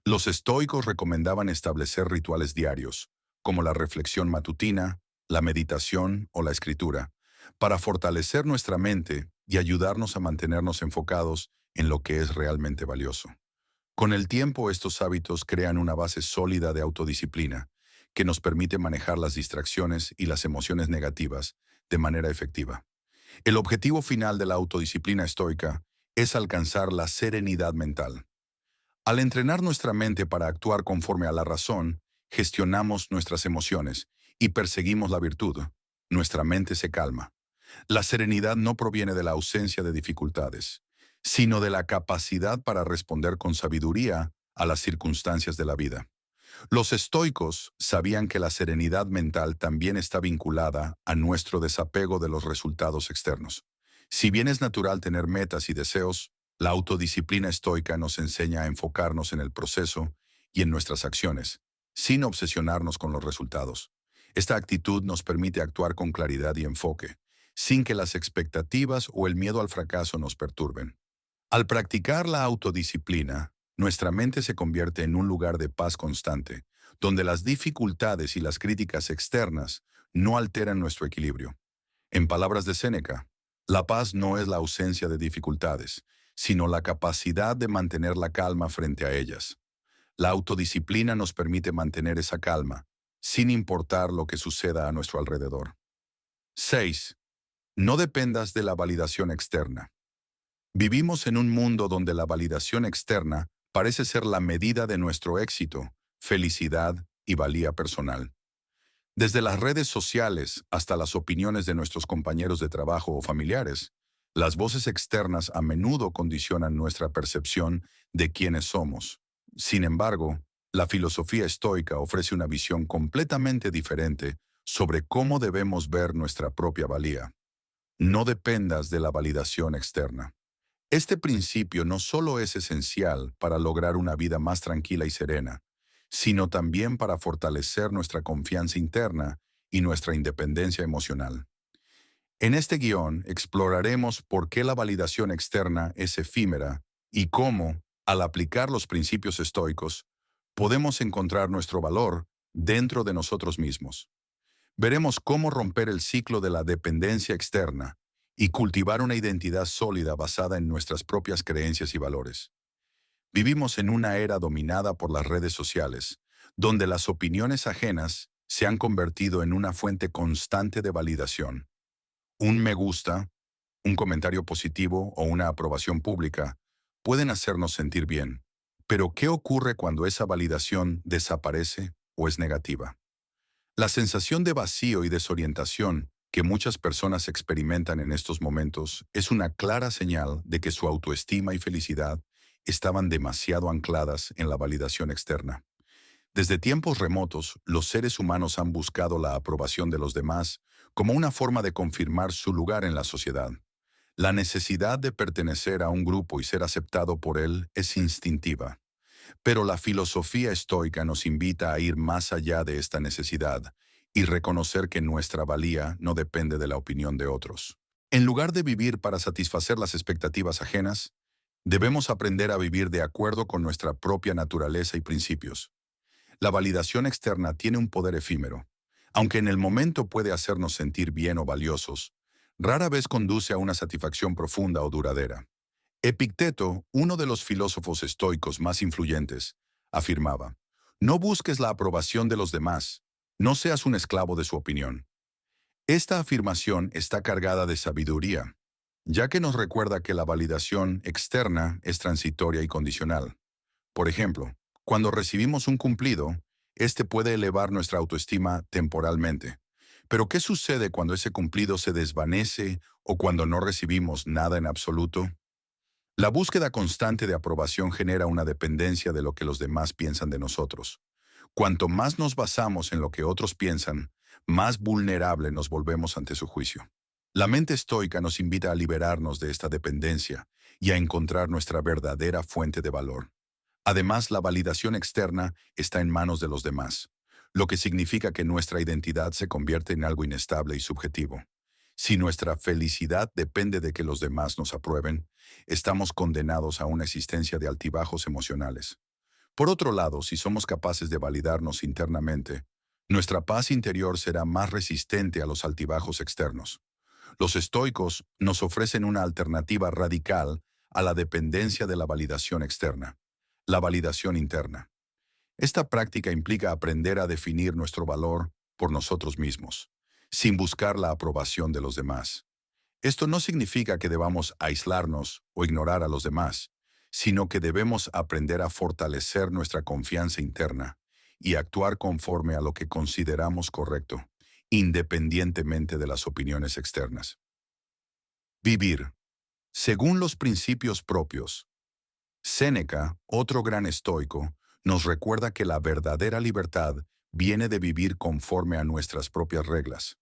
Los estoicos recomendaban establecer rituales diarios, como la reflexión matutina, la meditación o la escritura, para fortalecer nuestra mente y ayudarnos a mantenernos enfocados en lo que es realmente valioso. Con el tiempo, estos hábitos crean una base sólida de autodisciplina, que nos permite manejar las distracciones y las emociones negativas de manera efectiva. El objetivo final de la autodisciplina estoica es alcanzar la serenidad mental. Al entrenar nuestra mente para actuar conforme a la razón, gestionamos nuestras emociones y perseguimos la virtud. Nuestra mente se calma. La serenidad no proviene de la ausencia de dificultades, sino de la capacidad para responder con sabiduría a las circunstancias de la vida. Los estoicos sabían que la serenidad mental también está vinculada a nuestro desapego de los resultados externos. Si bien es natural tener metas y deseos, la autodisciplina estoica nos enseña a enfocarnos en el proceso y en nuestras acciones, sin obsesionarnos con los resultados. Esta actitud nos permite actuar con claridad y enfoque, sin que las expectativas o el miedo al fracaso nos perturben. Al practicar la autodisciplina, nuestra mente se convierte en un lugar de paz constante, donde las dificultades y las críticas externas no alteran nuestro equilibrio. En palabras de Séneca, la paz no es la ausencia de dificultades, sino la capacidad de mantener la calma frente a ellas. La autodisciplina nos permite mantener esa calma, sin importar lo que suceda a nuestro alrededor. 6. No dependas de la validación externa. Vivimos en un mundo donde la validación externa parece ser la medida de nuestro éxito, felicidad y valía personal. Desde las redes sociales hasta las opiniones de nuestros compañeros de trabajo o familiares, las voces externas a menudo condicionan nuestra percepción de quiénes somos. Sin embargo, la filosofía estoica ofrece una visión completamente diferente sobre cómo debemos ver nuestra propia valía. No dependas de la validación externa. Este principio no solo es esencial para lograr una vida más tranquila y serena, sino también para fortalecer nuestra confianza interna y nuestra independencia emocional. En este guión exploraremos por qué la validación externa es efímera y cómo, al aplicar los principios estoicos, podemos encontrar nuestro valor dentro de nosotros mismos. Veremos cómo romper el ciclo de la dependencia externa y cultivar una identidad sólida basada en nuestras propias creencias y valores. Vivimos en una era dominada por las redes sociales, donde las opiniones ajenas se han convertido en una fuente constante de validación. Un me gusta, un comentario positivo o una aprobación pública pueden hacernos sentir bien. Pero ¿qué ocurre cuando esa validación desaparece o es negativa? La sensación de vacío y desorientación que muchas personas experimentan en estos momentos es una clara señal de que su autoestima y felicidad estaban demasiado ancladas en la validación externa. Desde tiempos remotos, los seres humanos han buscado la aprobación de los demás como una forma de confirmar su lugar en la sociedad. La necesidad de pertenecer a un grupo y ser aceptado por él es instintiva. Pero la filosofía estoica nos invita a ir más allá de esta necesidad y reconocer que nuestra valía no depende de la opinión de otros. En lugar de vivir para satisfacer las expectativas ajenas, debemos aprender a vivir de acuerdo con nuestra propia naturaleza y principios. La validación externa tiene un poder efímero. Aunque en el momento puede hacernos sentir bien o valiosos, rara vez conduce a una satisfacción profunda o duradera. Epicteto, uno de los filósofos estoicos más influyentes, afirmaba: no busques la aprobación de los demás, no seas un esclavo de su opinión. Esta afirmación está cargada de sabiduría, ya que nos recuerda que la validación externa es transitoria y condicional. Por ejemplo, cuando recibimos un cumplido, este puede elevar nuestra autoestima temporalmente. Pero ¿qué sucede cuando ese cumplido se desvanece o cuando no recibimos nada en absoluto? La búsqueda constante de aprobación genera una dependencia de lo que los demás piensan de nosotros. Cuanto más nos basamos en lo que otros piensan, más vulnerable nos volvemos ante su juicio. La mente estoica nos invita a liberarnos de esta dependencia y a encontrar nuestra verdadera fuente de valor. Además, la validación externa está en manos de los demás, lo que significa que nuestra identidad se convierte en algo inestable y subjetivo. Si nuestra felicidad depende de que los demás nos aprueben, estamos condenados a una existencia de altibajos emocionales. Por otro lado, si somos capaces de validarnos internamente, nuestra paz interior será más resistente a los altibajos externos. Los estoicos nos ofrecen una alternativa radical a la dependencia de la validación externa: la validación interna. Esta práctica implica aprender a definir nuestro valor por nosotros mismos, sin buscar la aprobación de los demás. Esto no significa que debamos aislarnos o ignorar a los demás, sino que debemos aprender a fortalecer nuestra confianza interna y actuar conforme a lo que consideramos correcto, independientemente de las opiniones externas. Vivir según los principios propios. Séneca, otro gran estoico, nos recuerda que la verdadera libertad viene de vivir conforme a nuestras propias reglas,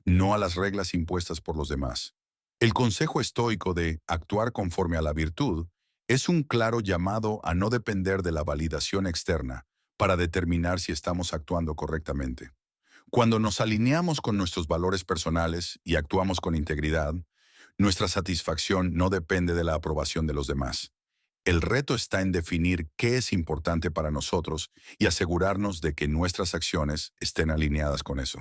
no a las reglas impuestas por los demás. El consejo estoico de actuar conforme a la virtud es un claro llamado a no depender de la validación externa para determinar si estamos actuando correctamente. Cuando nos alineamos con nuestros valores personales y actuamos con integridad, nuestra satisfacción no depende de la aprobación de los demás. El reto está en definir qué es importante para nosotros y asegurarnos de que nuestras acciones estén alineadas con eso.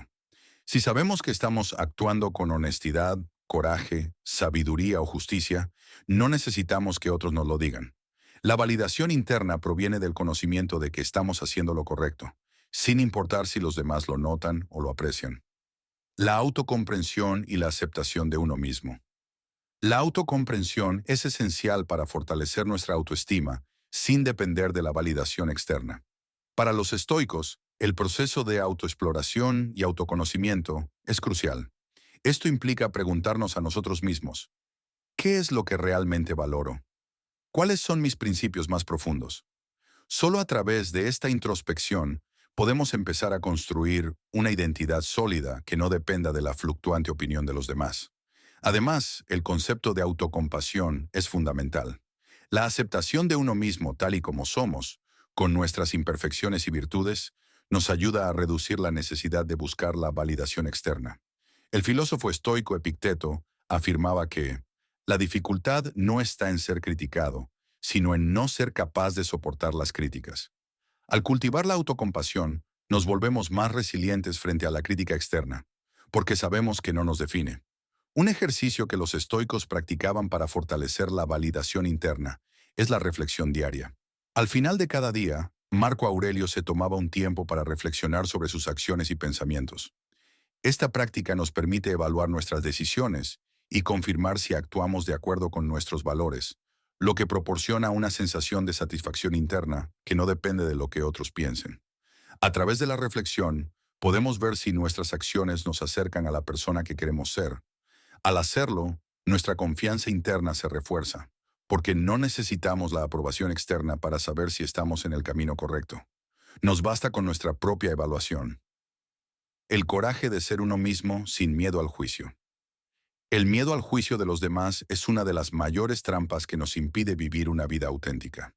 Si sabemos que estamos actuando con honestidad, coraje, sabiduría o justicia, no necesitamos que otros nos lo digan. La validación interna proviene del conocimiento de que estamos haciendo lo correcto, sin importar si los demás lo notan o lo aprecian. La autocomprensión y la aceptación de uno mismo. La autocomprensión es esencial para fortalecer nuestra autoestima sin depender de la validación externa. Para los estoicos, el proceso de autoexploración y autoconocimiento es crucial. Esto implica preguntarnos a nosotros mismos: ¿qué es lo que realmente valoro? ¿Cuáles son mis principios más profundos? Solo a través de esta introspección podemos empezar a construir una identidad sólida que no dependa de la fluctuante opinión de los demás. Además, el concepto de autocompasión es fundamental. La aceptación de uno mismo tal y como somos, con nuestras imperfecciones y virtudes, nos ayuda a reducir la necesidad de buscar la validación externa. El filósofo estoico Epicteto afirmaba que la dificultad no está en ser criticado, sino en no ser capaz de soportar las críticas. Al cultivar la autocompasión, nos volvemos más resilientes frente a la crítica externa, porque sabemos que no nos define. Un ejercicio que los estoicos practicaban para fortalecer la validación interna es la reflexión diaria. Al final de cada día, Marco Aurelio se tomaba un tiempo para reflexionar sobre sus acciones y pensamientos. Esta práctica nos permite evaluar nuestras decisiones y confirmar si actuamos de acuerdo con nuestros valores, lo que proporciona una sensación de satisfacción interna que no depende de lo que otros piensen. A través de la reflexión, podemos ver si nuestras acciones nos acercan a la persona que queremos ser. Al hacerlo, nuestra confianza interna se refuerza, porque no necesitamos la aprobación externa para saber si estamos en el camino correcto. Nos basta con nuestra propia evaluación. El coraje de ser uno mismo sin miedo al juicio. El miedo al juicio de los demás es una de las mayores trampas que nos impide vivir una vida auténtica.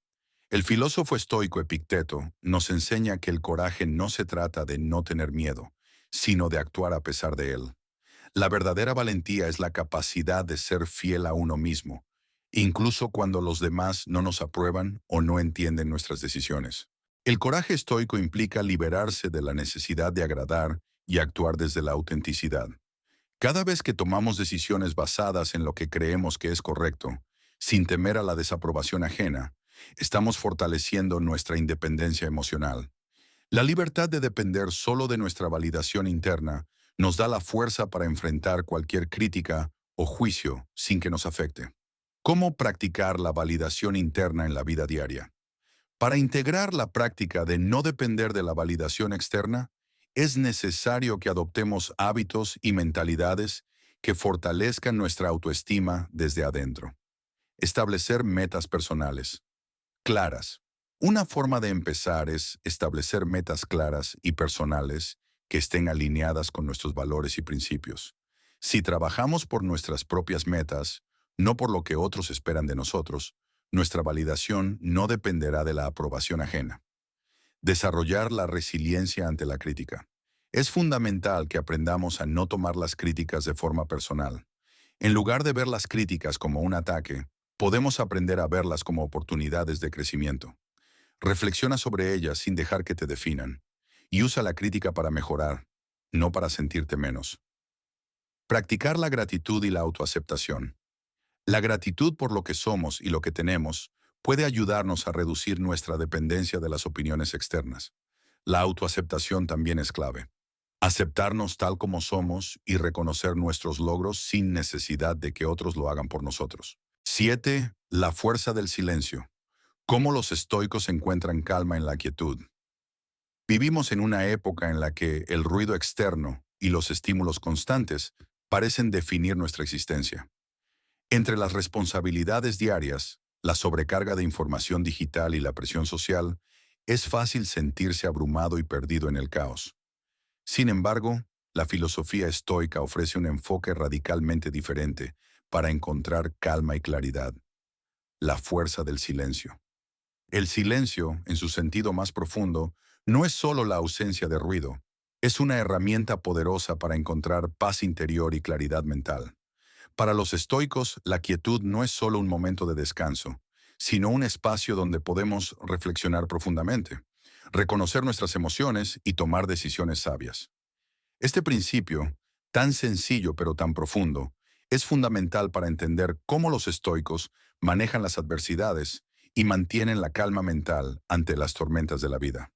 El filósofo estoico Epicteto nos enseña que el coraje no se trata de no tener miedo, sino de actuar a pesar de él. La verdadera valentía es la capacidad de ser fiel a uno mismo, incluso cuando los demás no nos aprueban o no entienden nuestras decisiones. El coraje estoico implica liberarse de la necesidad de agradar y actuar desde la autenticidad. Cada vez que tomamos decisiones basadas en lo que creemos que es correcto, sin temer a la desaprobación ajena, estamos fortaleciendo nuestra independencia emocional. La libertad de depender solo de nuestra validación interna nos da la fuerza para enfrentar cualquier crítica o juicio sin que nos afecte. ¿Cómo practicar la validación interna en la vida diaria? Para integrar la práctica de no depender de la validación externa, es necesario que adoptemos hábitos y mentalidades que fortalezcan nuestra autoestima desde adentro. Establecer metas personales claras. Una forma de empezar es establecer metas claras y personales que estén alineadas con nuestros valores y principios. Si trabajamos por nuestras propias metas, no por lo que otros esperan de nosotros, nuestra validación no dependerá de la aprobación ajena. Desarrollar la resiliencia ante la crítica. Es fundamental que aprendamos a no tomar las críticas de forma personal. En lugar de ver las críticas como un ataque, podemos aprender a verlas como oportunidades de crecimiento. Reflexiona sobre ellas sin dejar que te definan. Y usa la crítica para mejorar, no para sentirte menos. Practicar la gratitud y la autoaceptación. La gratitud por lo que somos y lo que tenemos puede ayudarnos a reducir nuestra dependencia de las opiniones externas. La autoaceptación también es clave. Aceptarnos tal como somos y reconocer nuestros logros sin necesidad de que otros lo hagan por nosotros. 7. La fuerza del silencio. ¿Cómo los estoicos encuentran calma en la quietud? Vivimos en una época en la que el ruido externo y los estímulos constantes parecen definir nuestra existencia. Entre las responsabilidades diarias, la sobrecarga de información digital y la presión social, es fácil sentirse abrumado y perdido en el caos. Sin embargo, la filosofía estoica ofrece un enfoque radicalmente diferente para encontrar calma y claridad: la fuerza del silencio. El silencio, en su sentido más profundo, no es solo la ausencia de ruido, es una herramienta poderosa para encontrar paz interior y claridad mental. Para los estoicos, la quietud no es solo un momento de descanso, sino un espacio donde podemos reflexionar profundamente, reconocer nuestras emociones y tomar decisiones sabias. Este principio, tan sencillo pero tan profundo, es fundamental para entender cómo los estoicos manejan las adversidades y mantienen la calma mental ante las tormentas de la vida.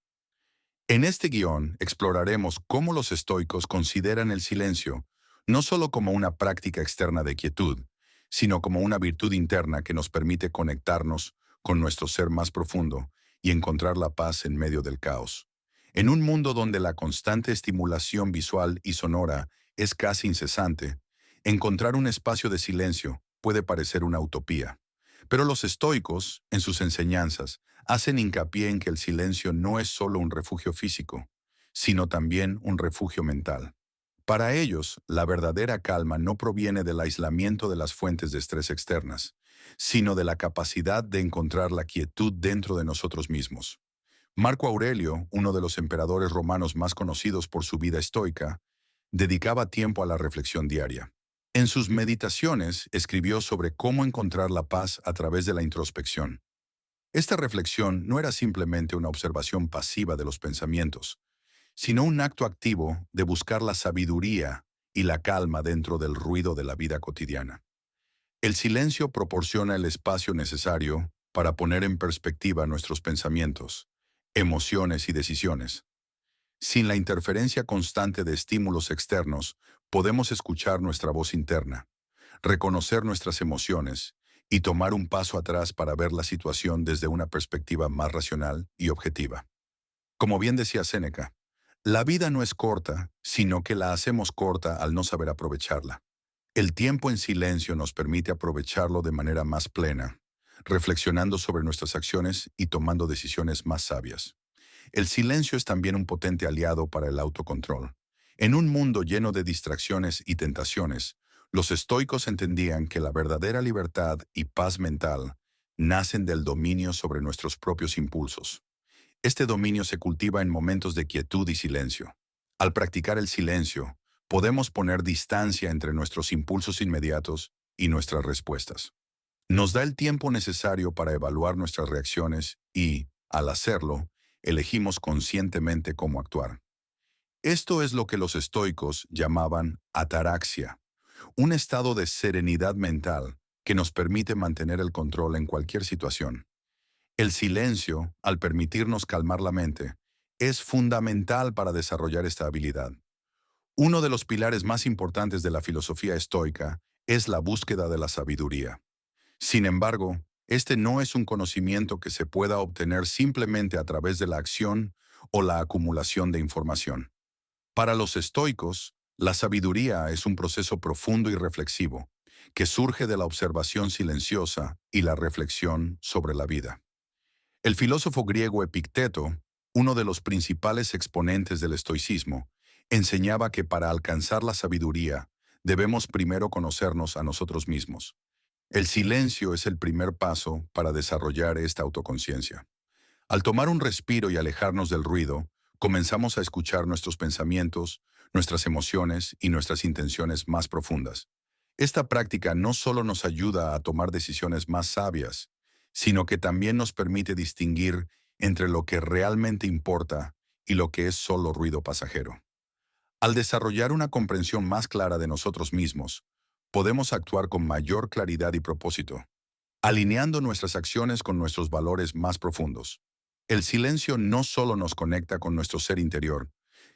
En este guión exploraremos cómo los estoicos consideran el silencio no solo como una práctica externa de quietud, sino como una virtud interna que nos permite conectarnos con nuestro ser más profundo y encontrar la paz en medio del caos. En un mundo donde la constante estimulación visual y sonora es casi incesante, encontrar un espacio de silencio puede parecer una utopía. Pero los estoicos, en sus enseñanzas, hacen hincapié en que el silencio no es solo un refugio físico, sino también un refugio mental. Para ellos, la verdadera calma no proviene del aislamiento de las fuentes de estrés externas, sino de la capacidad de encontrar la quietud dentro de nosotros mismos. Marco Aurelio, uno de los emperadores romanos más conocidos por su vida estoica, dedicaba tiempo a la reflexión diaria. En sus meditaciones escribió sobre cómo encontrar la paz a través de la introspección. Esta reflexión no era simplemente una observación pasiva de los pensamientos, sino un acto activo de buscar la sabiduría y la calma dentro del ruido de la vida cotidiana. El silencio proporciona el espacio necesario para poner en perspectiva nuestros pensamientos, emociones y decisiones. Sin la interferencia constante de estímulos externos, podemos escuchar nuestra voz interna, reconocer nuestras emociones y tomar un paso atrás para ver la situación desde una perspectiva más racional y objetiva. Como bien decía Séneca, la vida no es corta, sino que la hacemos corta al no saber aprovecharla. El tiempo en silencio nos permite aprovecharlo de manera más plena, reflexionando sobre nuestras acciones y tomando decisiones más sabias. El silencio es también un potente aliado para el autocontrol. En un mundo lleno de distracciones y tentaciones, los estoicos entendían que la verdadera libertad y paz mental nacen del dominio sobre nuestros propios impulsos. Este dominio se cultiva en momentos de quietud y silencio. Al practicar el silencio, podemos poner distancia entre nuestros impulsos inmediatos y nuestras respuestas. Nos da el tiempo necesario para evaluar nuestras reacciones y, al hacerlo, elegimos conscientemente cómo actuar. Esto es lo que los estoicos llamaban ataraxia, un estado de serenidad mental que nos permite mantener el control en cualquier situación. El silencio, al permitirnos calmar la mente, es fundamental para desarrollar esta habilidad. Uno de los pilares más importantes de la filosofía estoica es la búsqueda de la sabiduría. Sin embargo, este no es un conocimiento que se pueda obtener simplemente a través de la acción o la acumulación de información. Para los estoicos, la sabiduría es un proceso profundo y reflexivo, que surge de la observación silenciosa y la reflexión sobre la vida. El filósofo griego Epicteto, uno de los principales exponentes del estoicismo, enseñaba que para alcanzar la sabiduría debemos primero conocernos a nosotros mismos. El silencio es el primer paso para desarrollar esta autoconciencia. Al tomar un respiro y alejarnos del ruido, comenzamos a escuchar nuestros pensamientos, nuestras emociones y nuestras intenciones más profundas. Esta práctica no solo nos ayuda a tomar decisiones más sabias, sino que también nos permite distinguir entre lo que realmente importa y lo que es solo ruido pasajero. Al desarrollar una comprensión más clara de nosotros mismos, podemos actuar con mayor claridad y propósito, alineando nuestras acciones con nuestros valores más profundos. El silencio no solo nos conecta con nuestro ser interior,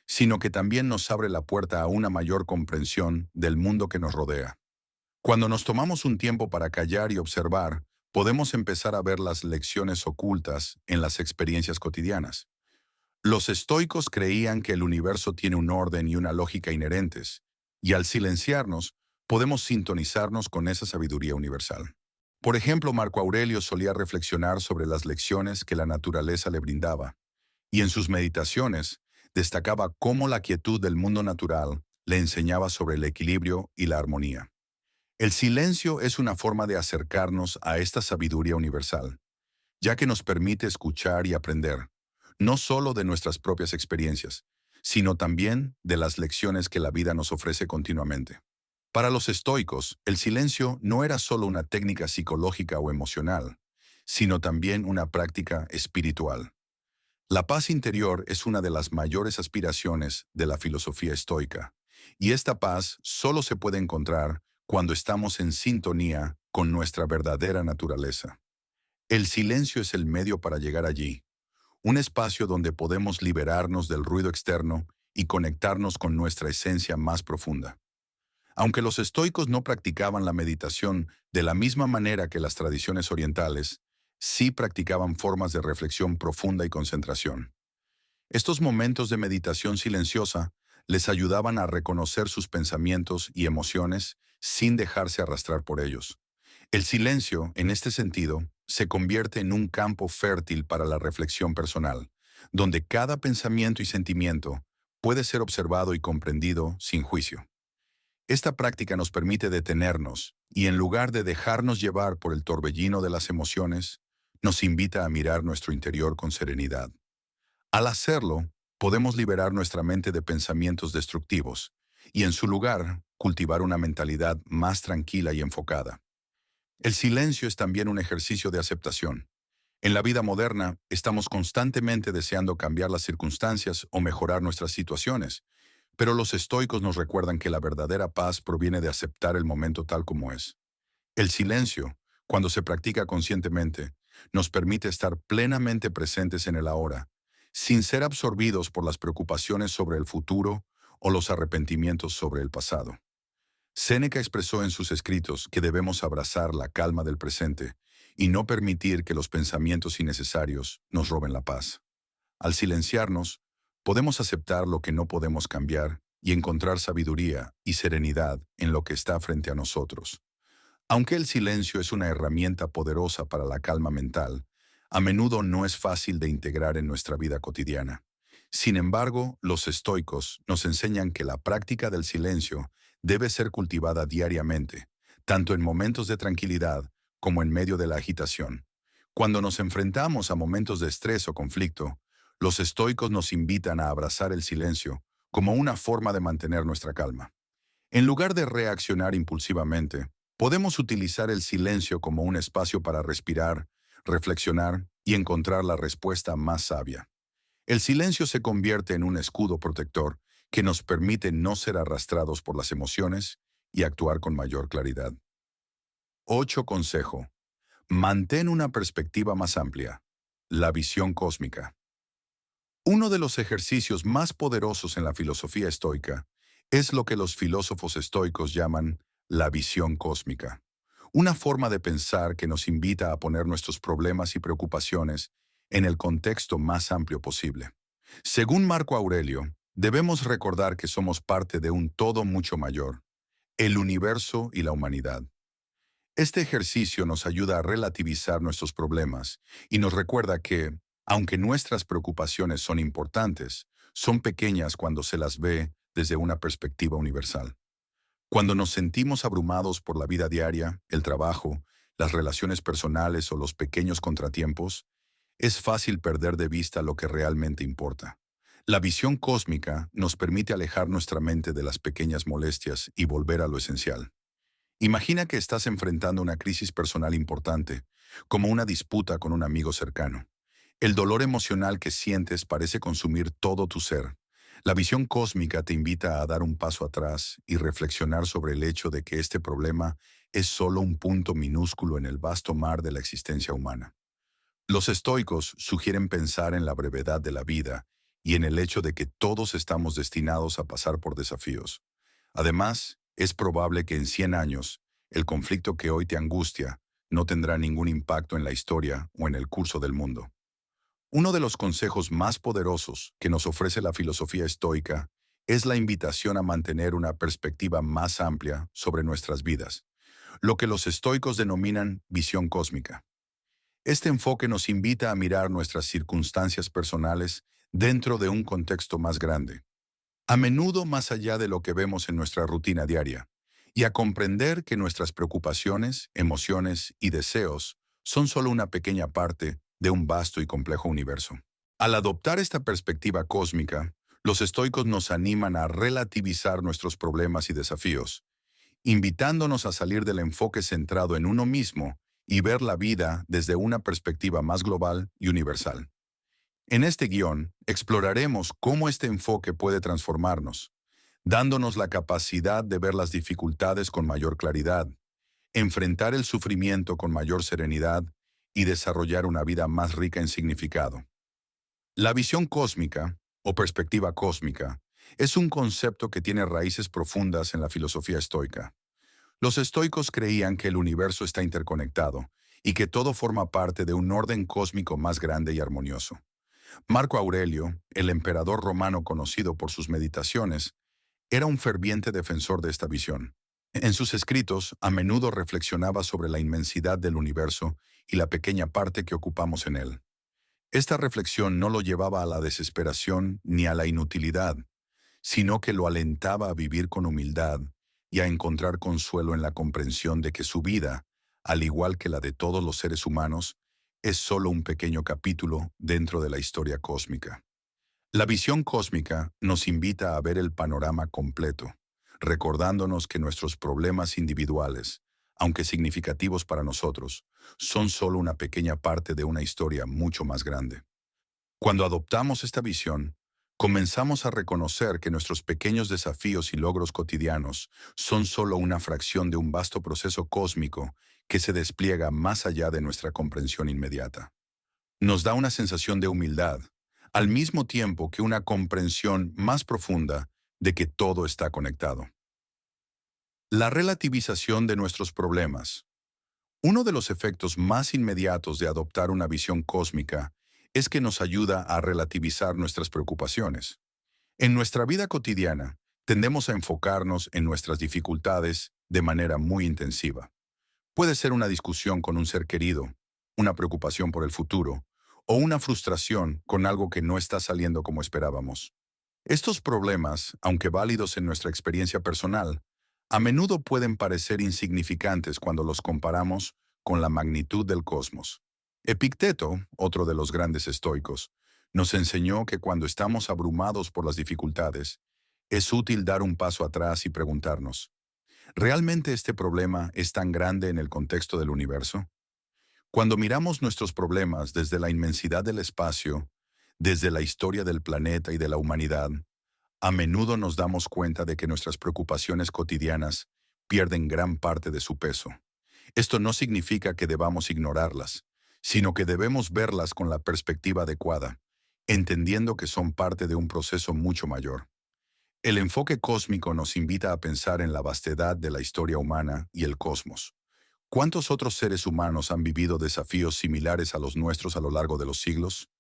sino que también nos abre la puerta a una mayor comprensión del mundo que nos rodea. Cuando nos tomamos un tiempo para callar y observar, podemos empezar a ver las lecciones ocultas en las experiencias cotidianas. Los estoicos creían que el universo tiene un orden y una lógica inherentes, y al silenciarnos, podemos sintonizarnos con esa sabiduría universal. Por ejemplo, Marco Aurelio solía reflexionar sobre las lecciones que la naturaleza le brindaba, y en sus meditaciones destacaba cómo la quietud del mundo natural le enseñaba sobre el equilibrio y la armonía. El silencio es una forma de acercarnos a esta sabiduría universal, ya que nos permite escuchar y aprender, no solo de nuestras propias experiencias, sino también de las lecciones que la vida nos ofrece continuamente. Para los estoicos, el silencio no era solo una técnica psicológica o emocional, sino también una práctica espiritual. La paz interior es una de las mayores aspiraciones de la filosofía estoica, y esta paz solo se puede encontrar cuando estamos en sintonía con nuestra verdadera naturaleza. El silencio es el medio para llegar allí, un espacio donde podemos liberarnos del ruido externo y conectarnos con nuestra esencia más profunda. Aunque los estoicos no practicaban la meditación de la misma manera que las tradiciones orientales, sí practicaban formas de reflexión profunda y concentración. Estos momentos de meditación silenciosa les ayudaban a reconocer sus pensamientos y emociones sin dejarse arrastrar por ellos. El silencio, en este sentido, se convierte en un campo fértil para la reflexión personal, donde cada pensamiento y sentimiento puede ser observado y comprendido sin juicio. Esta práctica nos permite detenernos y, en lugar de dejarnos llevar por el torbellino de las emociones, nos invita a mirar nuestro interior con serenidad. Al hacerlo, podemos liberar nuestra mente de pensamientos destructivos y, en su lugar, cultivar una mentalidad más tranquila y enfocada. El silencio es también un ejercicio de aceptación. En la vida moderna, estamos constantemente deseando cambiar las circunstancias o mejorar nuestras situaciones, pero los estoicos nos recuerdan que la verdadera paz proviene de aceptar el momento tal como es. El silencio, cuando se practica conscientemente, nos permite estar plenamente presentes en el ahora, sin ser absorbidos por las preocupaciones sobre el futuro o los arrepentimientos sobre el pasado. Séneca expresó en sus escritos que debemos abrazar la calma del presente y no permitir que los pensamientos innecesarios nos roben la paz. Al silenciarnos, podemos aceptar lo que no podemos cambiar y encontrar sabiduría y serenidad en lo que está frente a nosotros. Aunque el silencio es una herramienta poderosa para la calma mental, a menudo no es fácil de integrar en nuestra vida cotidiana. Sin embargo, los estoicos nos enseñan que la práctica del silencio debe ser cultivada diariamente, tanto en momentos de tranquilidad como en medio de la agitación. Cuando nos enfrentamos a momentos de estrés o conflicto, los estoicos nos invitan a abrazar el silencio como una forma de mantener nuestra calma. En lugar de reaccionar impulsivamente, podemos utilizar el silencio como un espacio para respirar, reflexionar y encontrar la respuesta más sabia. El silencio se convierte en un escudo protector que nos permite no ser arrastrados por las emociones y actuar con mayor claridad. Consejo. Mantén una perspectiva más amplia. La visión cósmica. Uno de los ejercicios más poderosos en la filosofía estoica es lo que los filósofos estoicos llaman la visión cósmica. Una forma de pensar que nos invita a poner nuestros problemas y preocupaciones en el contexto más amplio posible. Según Marco Aurelio, debemos recordar que somos parte de un todo mucho mayor, el universo y la humanidad. Este ejercicio nos ayuda a relativizar nuestros problemas y nos recuerda que, aunque nuestras preocupaciones son importantes, son pequeñas cuando se las ve desde una perspectiva universal. Cuando nos sentimos abrumados por la vida diaria, el trabajo, las relaciones personales o los pequeños contratiempos, es fácil perder de vista lo que realmente importa. La visión cósmica nos permite alejar nuestra mente de las pequeñas molestias y volver a lo esencial. Imagina que estás enfrentando una crisis personal importante, como una disputa con un amigo cercano. El dolor emocional que sientes parece consumir todo tu ser. La visión cósmica te invita a dar un paso atrás y reflexionar sobre el hecho de que este problema es solo un punto minúsculo en el vasto mar de la existencia humana. Los estoicos sugieren pensar en la brevedad de la vida y en el hecho de que todos estamos destinados a pasar por desafíos. Además, es probable que en 100 años, el conflicto que hoy te angustia no tendrá ningún impacto en la historia o en el curso del mundo. Uno de los consejos más poderosos que nos ofrece la filosofía estoica es la invitación a mantener una perspectiva más amplia sobre nuestras vidas, lo que los estoicos denominan visión cósmica. Este enfoque nos invita a mirar nuestras circunstancias personales dentro de un contexto más grande, a menudo más allá de lo que vemos en nuestra rutina diaria, y a comprender que nuestras preocupaciones, emociones y deseos son solo una pequeña parte de un vasto y complejo universo. Al adoptar esta perspectiva cósmica, los estoicos nos animan a relativizar nuestros problemas y desafíos, invitándonos a salir del enfoque centrado en uno mismo y ver la vida desde una perspectiva más global y universal. En este guión, exploraremos cómo este enfoque puede transformarnos, dándonos la capacidad de ver las dificultades con mayor claridad, enfrentar el sufrimiento con mayor serenidad y desarrollar una vida más rica en significado. La visión cósmica, o perspectiva cósmica, es un concepto que tiene raíces profundas en la filosofía estoica. Los estoicos creían que el universo está interconectado y que todo forma parte de un orden cósmico más grande y armonioso. Marco Aurelio, el emperador romano conocido por sus meditaciones, era un ferviente defensor de esta visión. En sus escritos, a menudo reflexionaba sobre la inmensidad del universo y la pequeña parte que ocupamos en él. Esta reflexión no lo llevaba a la desesperación ni a la inutilidad, sino que lo alentaba a vivir con humildad y a encontrar consuelo en la comprensión de que su vida, al igual que la de todos los seres humanos, es solo un pequeño capítulo dentro de la historia cósmica. La visión cósmica nos invita a ver el panorama completo, recordándonos que nuestros problemas individuales, aunque significativos para nosotros, son solo una pequeña parte de una historia mucho más grande. Cuando adoptamos esta visión, comenzamos a reconocer que nuestros pequeños desafíos y logros cotidianos son solo una fracción de un vasto proceso cósmico que se despliega más allá de nuestra comprensión inmediata. Nos da una sensación de humildad, al mismo tiempo que una comprensión más profunda de que todo está conectado. La relativización de nuestros problemas. Uno de los efectos más inmediatos de adoptar una visión cósmica es que nos ayuda a relativizar nuestras preocupaciones. En nuestra vida cotidiana, tendemos a enfocarnos en nuestras dificultades de manera muy intensiva. Puede ser una discusión con un ser querido, una preocupación por el futuro, o una frustración con algo que no está saliendo como esperábamos. Estos problemas, aunque válidos en nuestra experiencia personal, a menudo pueden parecer insignificantes cuando los comparamos con la magnitud del cosmos. Epicteto, otro de los grandes estoicos, nos enseñó que cuando estamos abrumados por las dificultades, es útil dar un paso atrás y preguntarnos, ¿realmente este problema es tan grande en el contexto del universo? Cuando miramos nuestros problemas desde la inmensidad del espacio, desde la historia del planeta y de la humanidad, a menudo nos damos cuenta de que nuestras preocupaciones cotidianas pierden gran parte de su peso. Esto no significa que debamos ignorarlas, sino que debemos verlas con la perspectiva adecuada, entendiendo que son parte de un proceso mucho mayor. El enfoque cósmico nos invita a pensar en la vastedad de la historia humana y el cosmos. ¿Cuántos otros seres humanos han vivido desafíos similares a los nuestros a lo largo de los siglos?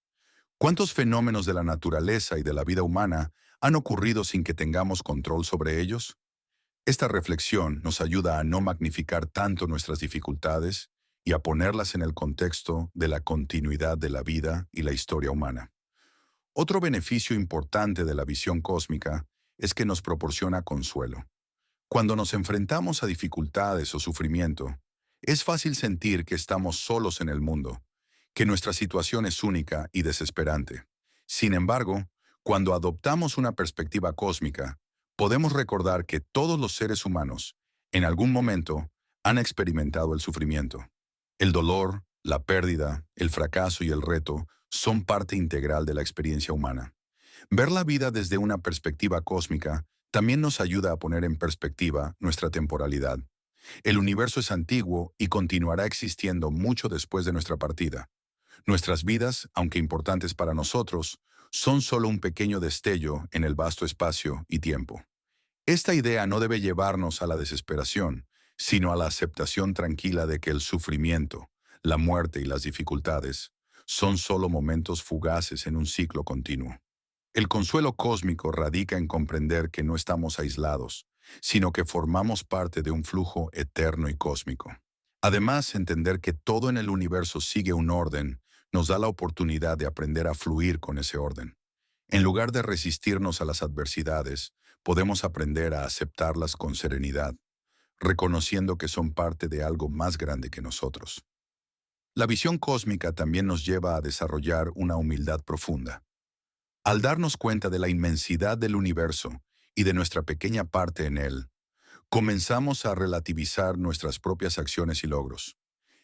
¿Cuántos fenómenos de la naturaleza y de la vida humana han ocurrido sin que tengamos control sobre ellos? Esta reflexión nos ayuda a no magnificar tanto nuestras dificultades y a ponerlas en el contexto de la continuidad de la vida y la historia humana. Otro beneficio importante de la visión cósmica es que nos proporciona consuelo. Cuando nos enfrentamos a dificultades o sufrimiento, es fácil sentir que estamos solos en el mundo, que nuestra situación es única y desesperante. Sin embargo, cuando adoptamos una perspectiva cósmica, podemos recordar que todos los seres humanos, en algún momento, han experimentado el sufrimiento. El dolor, la pérdida, el fracaso y el reto son parte integral de la experiencia humana. Ver la vida desde una perspectiva cósmica también nos ayuda a poner en perspectiva nuestra temporalidad. El universo es antiguo y continuará existiendo mucho después de nuestra partida. Nuestras vidas, aunque importantes para nosotros, son solo un pequeño destello en el vasto espacio y tiempo. Esta idea no debe llevarnos a la desesperación, sino a la aceptación tranquila de que el sufrimiento, la muerte y las dificultades son solo momentos fugaces en un ciclo continuo. El consuelo cósmico radica en comprender que no estamos aislados, sino que formamos parte de un flujo eterno y cósmico. Además, entender que todo en el universo sigue un orden nos da la oportunidad de aprender a fluir con ese orden. En lugar de resistirnos a las adversidades, podemos aprender a aceptarlas con serenidad, reconociendo que son parte de algo más grande que nosotros. La visión cósmica también nos lleva a desarrollar una humildad profunda. Al darnos cuenta de la inmensidad del universo y de nuestra pequeña parte en él, comenzamos a relativizar nuestras propias acciones y logros.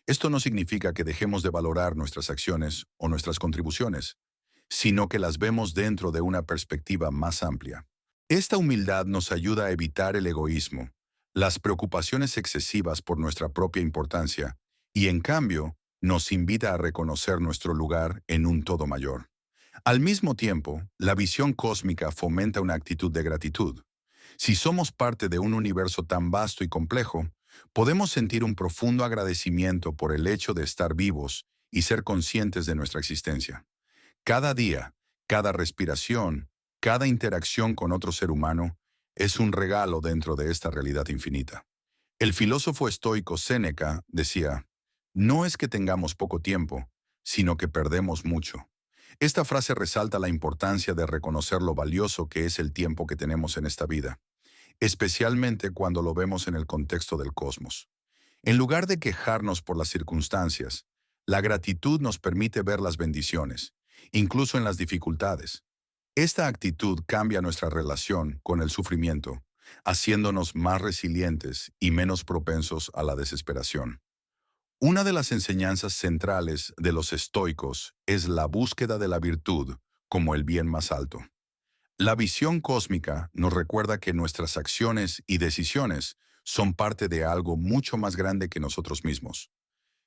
Esto no significa que dejemos de valorar nuestras acciones o nuestras contribuciones, sino que las vemos dentro de una perspectiva más amplia. Esta humildad nos ayuda a evitar el egoísmo, las preocupaciones excesivas por nuestra propia importancia, y en cambio, nos invita a reconocer nuestro lugar en un todo mayor. Al mismo tiempo, la visión cósmica fomenta una actitud de gratitud. Si somos parte de un universo tan vasto y complejo, podemos sentir un profundo agradecimiento por el hecho de estar vivos y ser conscientes de nuestra existencia. Cada día, cada respiración, cada interacción con otro ser humano es un regalo dentro de esta realidad infinita. El filósofo estoico Séneca decía, no es que tengamos poco tiempo, sino que perdemos mucho. Esta frase resalta la importancia de reconocer lo valioso que es el tiempo que tenemos en esta vida, especialmente cuando lo vemos en el contexto del cosmos. En lugar de quejarnos por las circunstancias, la gratitud nos permite ver las bendiciones, incluso en las dificultades. Esta actitud cambia nuestra relación con el sufrimiento, haciéndonos más resilientes y menos propensos a la desesperación. Una de las enseñanzas centrales de los estoicos es la búsqueda de la virtud como el bien más alto. La visión cósmica nos recuerda que nuestras acciones y decisiones son parte de algo mucho más grande que nosotros mismos.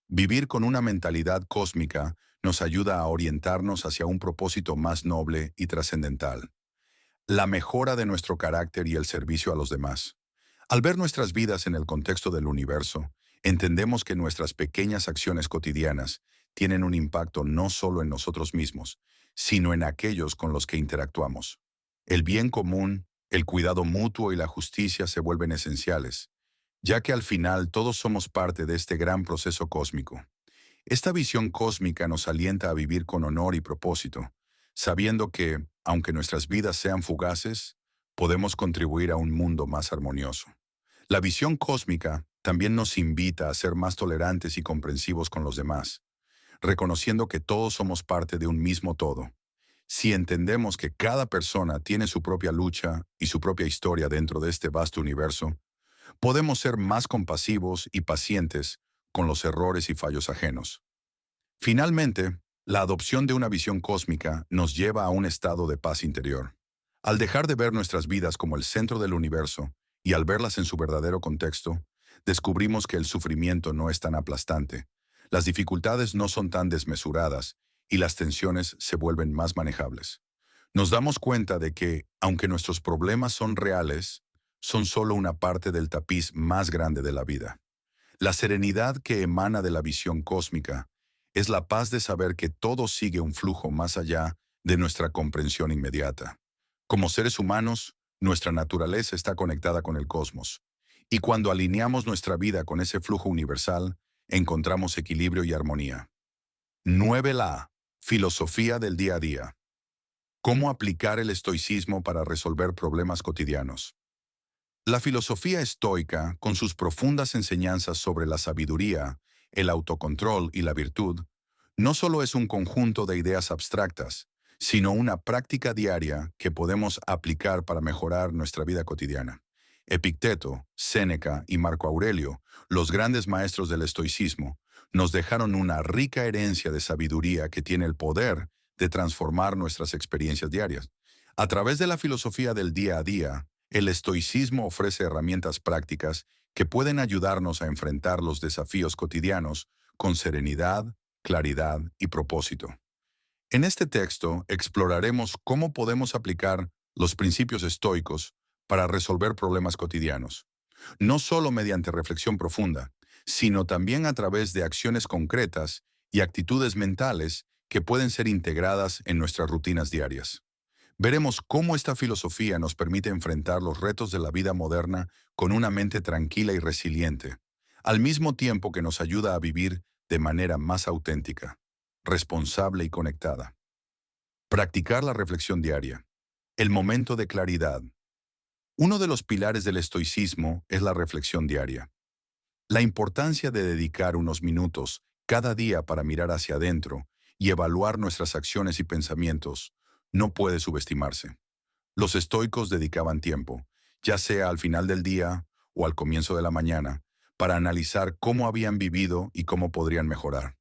Vivir con una mentalidad cósmica nos ayuda a orientarnos hacia un propósito más noble y trascendental, la mejora de nuestro carácter y el servicio a los demás. Al ver nuestras vidas en el contexto del universo, entendemos que nuestras pequeñas acciones cotidianas tienen un impacto no solo en nosotros mismos, sino en aquellos con los que interactuamos. El bien común, el cuidado mutuo y la justicia se vuelven esenciales, ya que al final todos somos parte de este gran proceso cósmico. Esta visión cósmica nos alienta a vivir con honor y propósito, sabiendo que, aunque nuestras vidas sean fugaces, podemos contribuir a un mundo más armonioso. La visión cósmica también nos invita a ser más tolerantes y comprensivos con los demás, reconociendo que todos somos parte de un mismo todo. Si entendemos que cada persona tiene su propia lucha y su propia historia dentro de este vasto universo, podemos ser más compasivos y pacientes con los errores y fallos ajenos. Finalmente, la adopción de una visión cósmica nos lleva a un estado de paz interior. Al dejar de ver nuestras vidas como el centro del universo y al verlas en su verdadero contexto, descubrimos que el sufrimiento no es tan aplastante, las dificultades no son tan desmesuradas y las tensiones se vuelven más manejables. Nos damos cuenta de que, aunque nuestros problemas son reales, son solo una parte del tapiz más grande de la vida. La serenidad que emana de la visión cósmica es la paz de saber que todo sigue un flujo más allá de nuestra comprensión inmediata. Como seres humanos, nuestra naturaleza está conectada con el cosmos, y cuando alineamos nuestra vida con ese flujo universal, encontramos equilibrio y armonía. 9. La filosofía del día a día. ¿Cómo aplicar el estoicismo para resolver problemas cotidianos? La filosofía estoica, con sus profundas enseñanzas sobre la sabiduría, el autocontrol y la virtud, no solo es un conjunto de ideas abstractas, sino una práctica diaria que podemos aplicar para mejorar nuestra vida cotidiana. Epicteto, Séneca y Marco Aurelio, los grandes maestros del estoicismo, nos dejaron una rica herencia de sabiduría que tiene el poder de transformar nuestras experiencias diarias. A través de la filosofía del día a día, el estoicismo ofrece herramientas prácticas que pueden ayudarnos a enfrentar los desafíos cotidianos con serenidad, claridad y propósito. En este texto exploraremos cómo podemos aplicar los principios estoicos para resolver problemas cotidianos, no solo mediante reflexión profunda, sino también a través de acciones concretas y actitudes mentales que pueden ser integradas en nuestras rutinas diarias. Veremos cómo esta filosofía nos permite enfrentar los retos de la vida moderna con una mente tranquila y resiliente, al mismo tiempo que nos ayuda a vivir de manera más auténtica, responsable y conectada. Practicar la reflexión diaria. El momento de claridad. Uno de los pilares del estoicismo es la reflexión diaria. La importancia de dedicar unos minutos cada día para mirar hacia adentro y evaluar nuestras acciones y pensamientos no puede subestimarse. Los estoicos dedicaban tiempo, ya sea al final del día o al comienzo de la mañana, para analizar cómo habían vivido y cómo podrían mejorar.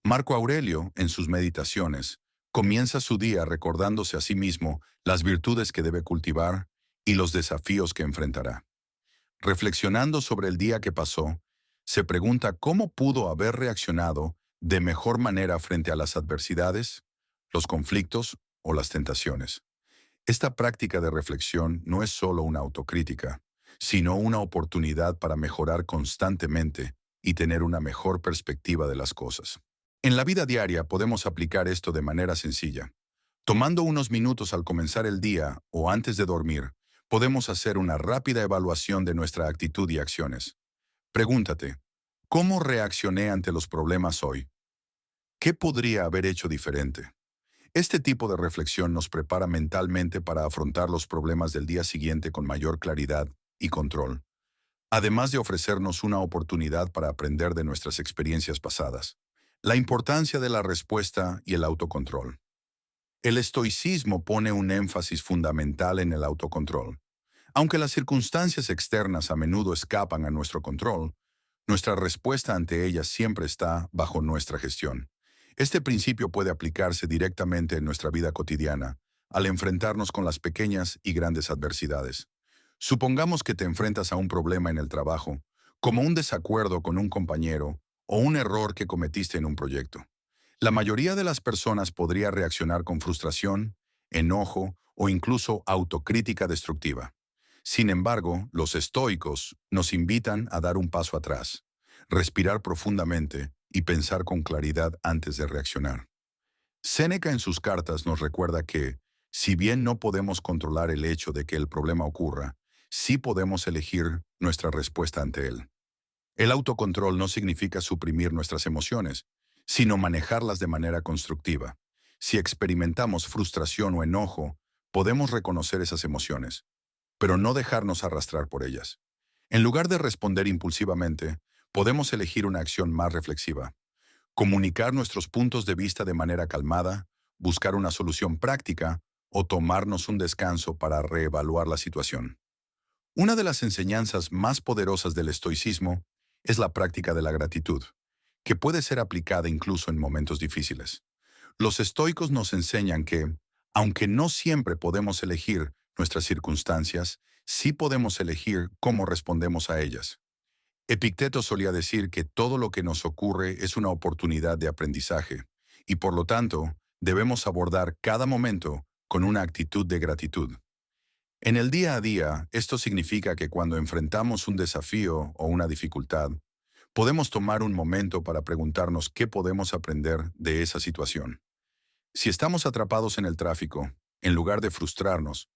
Marco Aurelio, en sus meditaciones, comienza su día recordándose a sí mismo las virtudes que debe cultivar y los desafíos que enfrentará. Reflexionando sobre el día que pasó, se pregunta cómo pudo haber reaccionado de mejor manera frente a las adversidades, los conflictos o las tentaciones. Esta práctica de reflexión no es solo una autocrítica, sino una oportunidad para mejorar constantemente y tener una mejor perspectiva de las cosas. En la vida diaria podemos aplicar esto de manera sencilla. Tomando unos minutos al comenzar el día o antes de dormir, podemos hacer una rápida evaluación de nuestra actitud y acciones. Pregúntate, ¿cómo reaccioné ante los problemas hoy? ¿Qué podría haber hecho diferente? Este tipo de reflexión nos prepara mentalmente para afrontar los problemas del día siguiente con mayor claridad y control, además de ofrecernos una oportunidad para aprender de nuestras experiencias pasadas. La importancia de la respuesta y el autocontrol. El estoicismo pone un énfasis fundamental en el autocontrol. Aunque las circunstancias externas a menudo escapan a nuestro control, nuestra respuesta ante ellas siempre está bajo nuestra gestión. Este principio puede aplicarse directamente en nuestra vida cotidiana, al enfrentarnos con las pequeñas y grandes adversidades. Supongamos que te enfrentas a un problema en el trabajo, como un desacuerdo con un compañero o un error que cometiste en un proyecto. La mayoría de las personas podría reaccionar con frustración, enojo o incluso autocrítica destructiva. Sin embargo, los estoicos nos invitan a dar un paso atrás, respirar profundamente y pensar con claridad antes de reaccionar. Séneca en sus cartas nos recuerda que, si bien no podemos controlar el hecho de que el problema ocurra, sí podemos elegir nuestra respuesta ante él. El autocontrol no significa suprimir nuestras emociones, sino manejarlas de manera constructiva. Si experimentamos frustración o enojo, podemos reconocer esas emociones, pero no dejarnos arrastrar por ellas. En lugar de responder impulsivamente, podemos elegir una acción más reflexiva. Comunicar nuestros puntos de vista de manera calmada, buscar una solución práctica o tomarnos un descanso para reevaluar la situación. Una de las enseñanzas más poderosas del estoicismo es la práctica de la gratitud, que puede ser aplicada incluso en momentos difíciles. Los estoicos nos enseñan que, aunque no siempre podemos elegir nuestras circunstancias, sí podemos elegir cómo respondemos a ellas. Epicteto solía decir que todo lo que nos ocurre es una oportunidad de aprendizaje, y por lo tanto, debemos abordar cada momento con una actitud de gratitud. En el día a día, esto significa que cuando enfrentamos un desafío o una dificultad, podemos tomar un momento para preguntarnos qué podemos aprender de esa situación. Si estamos atrapados en el tráfico, en lugar de frustrarnos,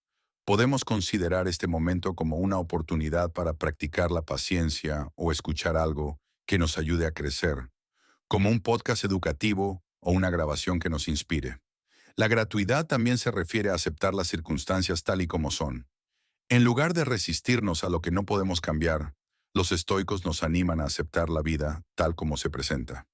podemos considerar este momento como una oportunidad para practicar la paciencia o escuchar algo que nos ayude a crecer, como un podcast educativo o una grabación que nos inspire. La gratuidad también se refiere a aceptar las circunstancias tal y como son. En lugar de resistirnos a lo que no podemos cambiar, los estoicos nos animan a aceptar la vida tal como se presenta.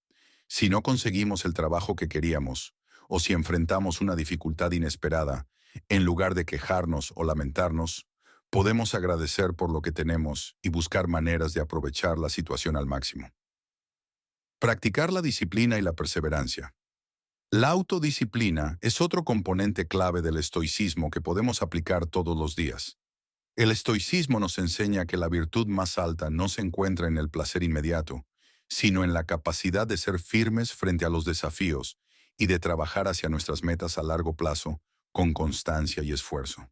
Si no conseguimos el trabajo que queríamos, o si enfrentamos una dificultad inesperada, en lugar de quejarnos o lamentarnos, podemos agradecer por lo que tenemos y buscar maneras de aprovechar la situación al máximo. Practicar la disciplina y la perseverancia. La autodisciplina es otro componente clave del estoicismo que podemos aplicar todos los días. El estoicismo nos enseña que la virtud más alta no se encuentra en el placer inmediato, sino en la capacidad de ser firmes frente a los desafíos y de trabajar hacia nuestras metas a largo plazo con constancia y esfuerzo.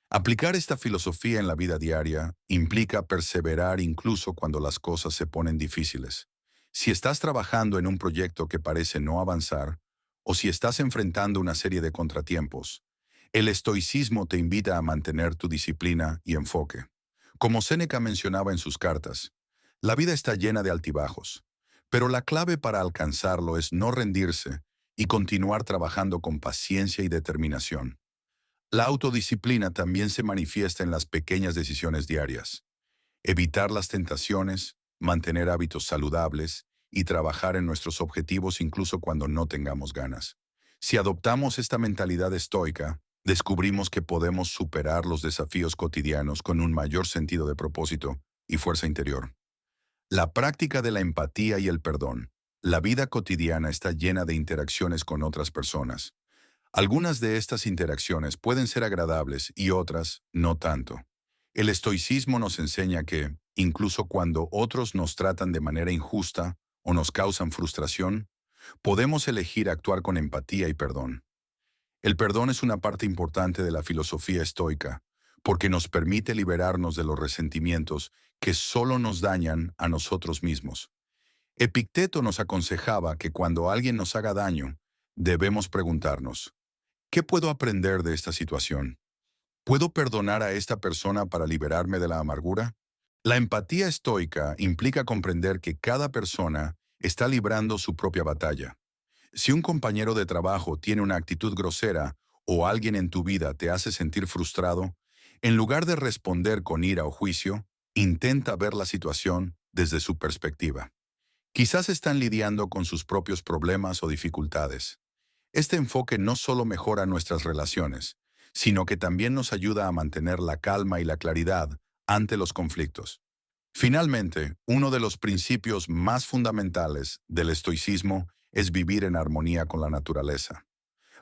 Aplicar esta filosofía en la vida diaria implica perseverar incluso cuando las cosas se ponen difíciles. Si estás trabajando en un proyecto que parece no avanzar, o si estás enfrentando una serie de contratiempos, el estoicismo te invita a mantener tu disciplina y enfoque. Como Séneca mencionaba en sus cartas, la vida está llena de altibajos, pero la clave para alcanzarlo es no rendirse y continuar trabajando con paciencia y determinación. La autodisciplina también se manifiesta en las pequeñas decisiones diarias. Evitar las tentaciones, mantener hábitos saludables y trabajar en nuestros objetivos incluso cuando no tengamos ganas. Si adoptamos esta mentalidad estoica, descubrimos que podemos superar los desafíos cotidianos con un mayor sentido de propósito y fuerza interior. La práctica de la empatía y el perdón. La vida cotidiana está llena de interacciones con otras personas. Algunas de estas interacciones pueden ser agradables y otras no tanto. El estoicismo nos enseña que, incluso cuando otros nos tratan de manera injusta o nos causan frustración, podemos elegir actuar con empatía y perdón. El perdón es una parte importante de la filosofía estoica, porque nos permite liberarnos de los resentimientos que solo nos dañan a nosotros mismos. Epicteto nos aconsejaba que cuando alguien nos haga daño, debemos preguntarnos, ¿qué puedo aprender de esta situación? ¿Puedo perdonar a esta persona para liberarme de la amargura? La empatía estoica implica comprender que cada persona está librando su propia batalla. Si un compañero de trabajo tiene una actitud grosera o alguien en tu vida te hace sentir frustrado, en lugar de responder con ira o juicio, intenta ver la situación desde su perspectiva. Quizás están lidiando con sus propios problemas o dificultades. Este enfoque no solo mejora nuestras relaciones, sino que también nos ayuda a mantener la calma y la claridad ante los conflictos. Finalmente, uno de los principios más fundamentales del estoicismo es vivir en armonía con la naturaleza.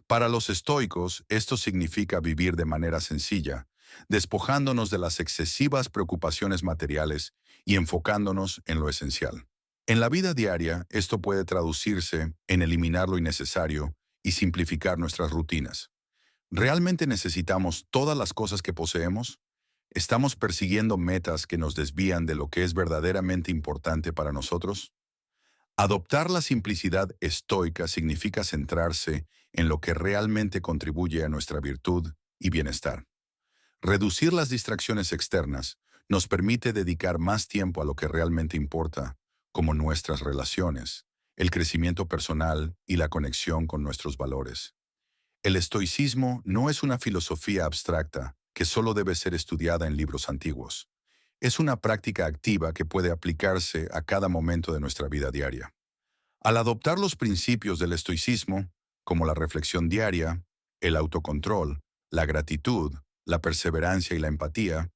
Para los estoicos, esto significa vivir de manera sencilla, despojándonos de las excesivas preocupaciones materiales y enfocándonos en lo esencial. En la vida diaria, esto puede traducirse en eliminar lo innecesario y simplificar nuestras rutinas. ¿Realmente necesitamos todas las cosas que poseemos? ¿Estamos persiguiendo metas que nos desvían de lo que es verdaderamente importante para nosotros? Adoptar la simplicidad estoica significa centrarse en lo que realmente contribuye a nuestra virtud y bienestar. Reducir las distracciones externas nos permite dedicar más tiempo a lo que realmente importa, como nuestras relaciones, el crecimiento personal y la conexión con nuestros valores. El estoicismo no es una filosofía abstracta que solo debe ser estudiada en libros antiguos. Es una práctica activa que puede aplicarse a cada momento de nuestra vida diaria. Al adoptar los principios del estoicismo, como la reflexión diaria, el autocontrol, la gratitud, la perseverancia y la empatía,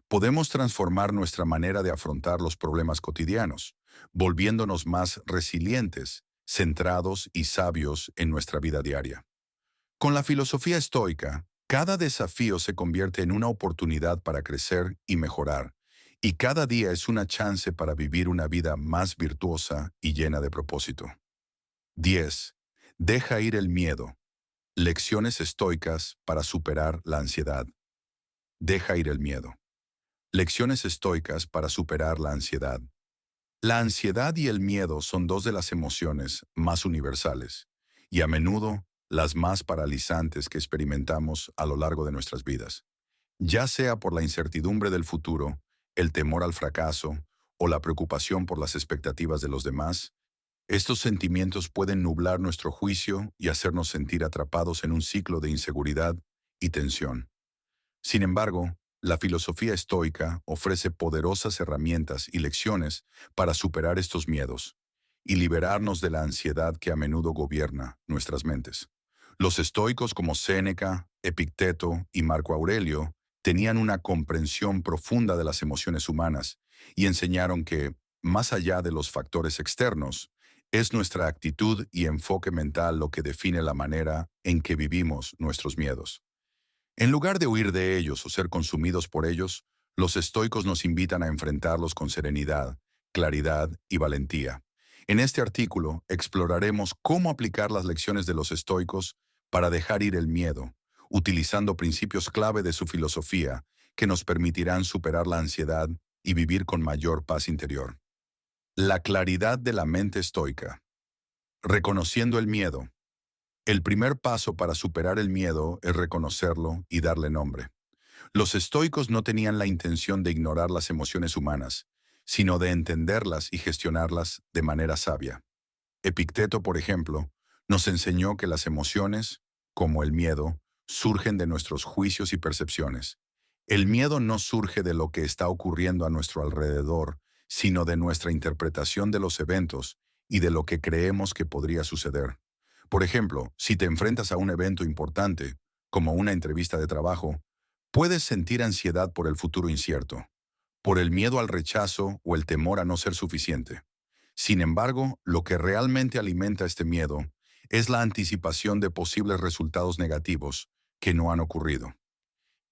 podemos transformar nuestra manera de afrontar los problemas cotidianos, volviéndonos más resilientes, centrados y sabios en nuestra vida diaria. Con la filosofía estoica, cada desafío se convierte en una oportunidad para crecer y mejorar, Y cada día es una chance para vivir una vida más virtuosa y llena de propósito. 10. Deja ir el miedo. Lecciones estoicas para superar la ansiedad. Deja ir el miedo. Lecciones estoicas para superar la ansiedad. La ansiedad y el miedo son dos de las emociones más universales y a menudo las más paralizantes que experimentamos a lo largo de nuestras vidas. Ya sea por la incertidumbre del futuro, el temor al fracaso o la preocupación por las expectativas de los demás, estos sentimientos pueden nublar nuestro juicio y hacernos sentir atrapados en un ciclo de inseguridad y tensión. Sin embargo, la filosofía estoica ofrece poderosas herramientas y lecciones para superar estos miedos y liberarnos de la ansiedad que a menudo gobierna nuestras mentes. Los estoicos como Séneca, Epicteto y Marco Aurelio tenían una comprensión profunda de las emociones humanas y enseñaron que, más allá de los factores externos, es nuestra actitud y enfoque mental lo que define la manera en que vivimos nuestros miedos. En lugar de huir de ellos o ser consumidos por ellos, los estoicos nos invitan a enfrentarlos con serenidad, claridad y valentía. En este artículo exploraremos cómo aplicar las lecciones de los estoicos para dejar ir el miedo, utilizando principios clave de su filosofía que nos permitirán superar la ansiedad y vivir con mayor paz interior. La claridad de la mente estoica. Reconociendo el miedo. El primer paso para superar el miedo es reconocerlo y darle nombre. Los estoicos no tenían la intención de ignorar las emociones humanas, sino de entenderlas y gestionarlas de manera sabia. Epicteto, por ejemplo, nos enseñó que las emociones, como el miedo, surgen de nuestros juicios y percepciones. El miedo no surge de lo que está ocurriendo a nuestro alrededor, sino de nuestra interpretación de los eventos y de lo que creemos que podría suceder. Por ejemplo, si te enfrentas a un evento importante, como una entrevista de trabajo, puedes sentir ansiedad por el futuro incierto, por el miedo al rechazo o el temor a no ser suficiente. Sin embargo, lo que realmente alimenta este miedo es la anticipación de posibles resultados negativos que no han ocurrido.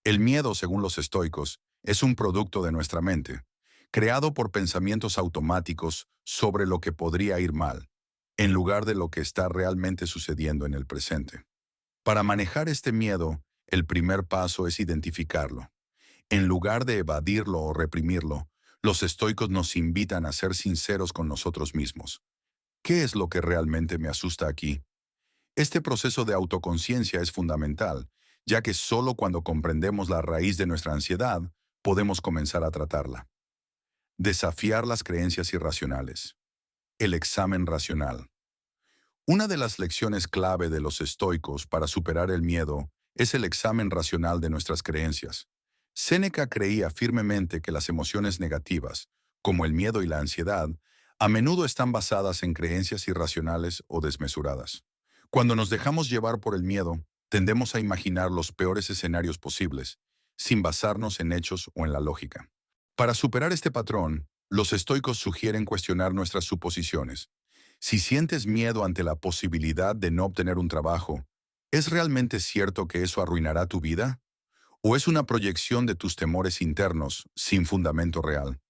El miedo, según los estoicos, es un producto de nuestra mente, creado por pensamientos automáticos sobre lo que podría ir mal, en lugar de lo que está realmente sucediendo en el presente. Para manejar este miedo, el primer paso es identificarlo. En lugar de evadirlo o reprimirlo, los estoicos nos invitan a ser sinceros con nosotros mismos. ¿Qué es lo que realmente me asusta aquí? Este proceso de autoconciencia es fundamental, ya que solo cuando comprendemos la raíz de nuestra ansiedad, podemos comenzar a tratarla. Desafiar las creencias irracionales. El examen racional. Una de las lecciones clave de los estoicos para superar el miedo es el examen racional de nuestras creencias. Séneca creía firmemente que las emociones negativas, como el miedo y la ansiedad, a menudo están basadas en creencias irracionales o desmesuradas. Cuando nos dejamos llevar por el miedo, tendemos a imaginar los peores escenarios posibles, sin basarnos en hechos o en la lógica. Para superar este patrón, los estoicos sugieren cuestionar nuestras suposiciones. Si sientes miedo ante la posibilidad de no obtener un trabajo, ¿es realmente cierto que eso arruinará tu vida? ¿O es una proyección de tus temores internos sin fundamento real?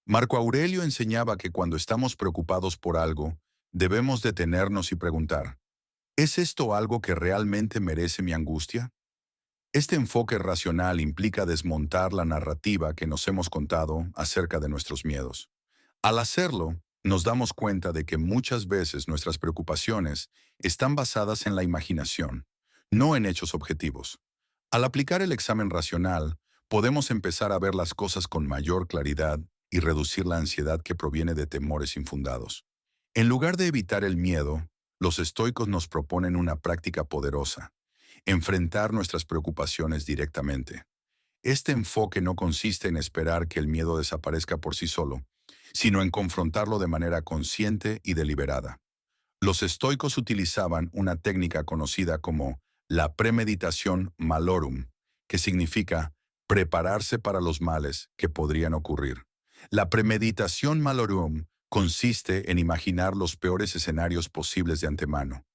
Marco Aurelio enseñaba que cuando estamos preocupados por algo, debemos detenernos y preguntar, ¿es esto algo que realmente merece mi angustia? Este enfoque racional implica desmontar la narrativa que nos hemos contado acerca de nuestros miedos. Al hacerlo, nos damos cuenta de que muchas veces nuestras preocupaciones están basadas en la imaginación, no en hechos objetivos. Al aplicar el examen racional, podemos empezar a ver las cosas con mayor claridad y reducir la ansiedad que proviene de temores infundados. En lugar de evitar el miedo, los estoicos nos proponen una práctica poderosa: enfrentar nuestras preocupaciones directamente. Este enfoque no consiste en esperar que el miedo desaparezca por sí solo, sino en confrontarlo de manera consciente y deliberada. Los estoicos utilizaban una técnica conocida como la premeditación malorum, que significa prepararse para los males que podrían ocurrir. La premeditación malorum consiste en imaginar los peores escenarios posibles de antemano,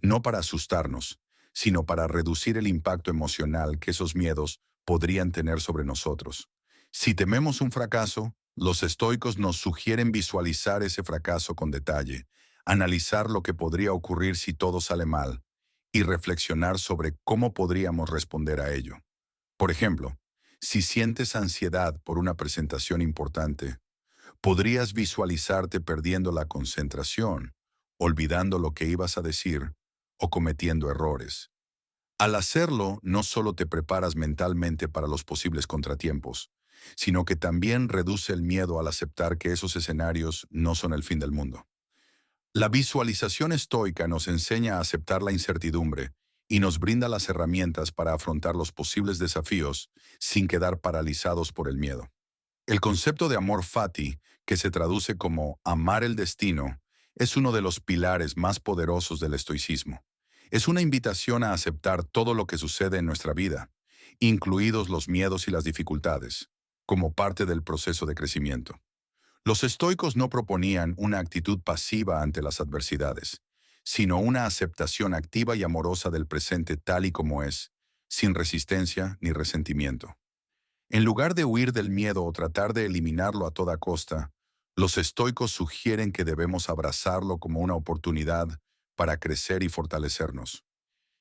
no para asustarnos, sino para reducir el impacto emocional que esos miedos podrían tener sobre nosotros. Si tememos un fracaso, los estoicos nos sugieren visualizar ese fracaso con detalle, analizar lo que podría ocurrir si todo sale mal y reflexionar sobre cómo podríamos responder a ello. Por ejemplo, si sientes ansiedad por una presentación importante, podrías visualizarte perdiendo la concentración, olvidando lo que ibas a decir o cometiendo errores. Al hacerlo, no solo te preparas mentalmente para los posibles contratiempos, sino que también reduce el miedo al aceptar que esos escenarios no son el fin del mundo. La visualización estoica nos enseña a aceptar la incertidumbre y nos brinda las herramientas para afrontar los posibles desafíos sin quedar paralizados por el miedo. El concepto de amor fati, que se traduce como amar el destino, es uno de los pilares más poderosos del estoicismo. Es una invitación a aceptar todo lo que sucede en nuestra vida, incluidos los miedos y las dificultades, como parte del proceso de crecimiento. Los estoicos no proponían una actitud pasiva ante las adversidades, sino una aceptación activa y amorosa del presente tal y como es, sin resistencia ni resentimiento. En lugar de huir del miedo o tratar de eliminarlo a toda costa, los estoicos sugieren que debemos abrazarlo como una oportunidad para crecer y fortalecernos.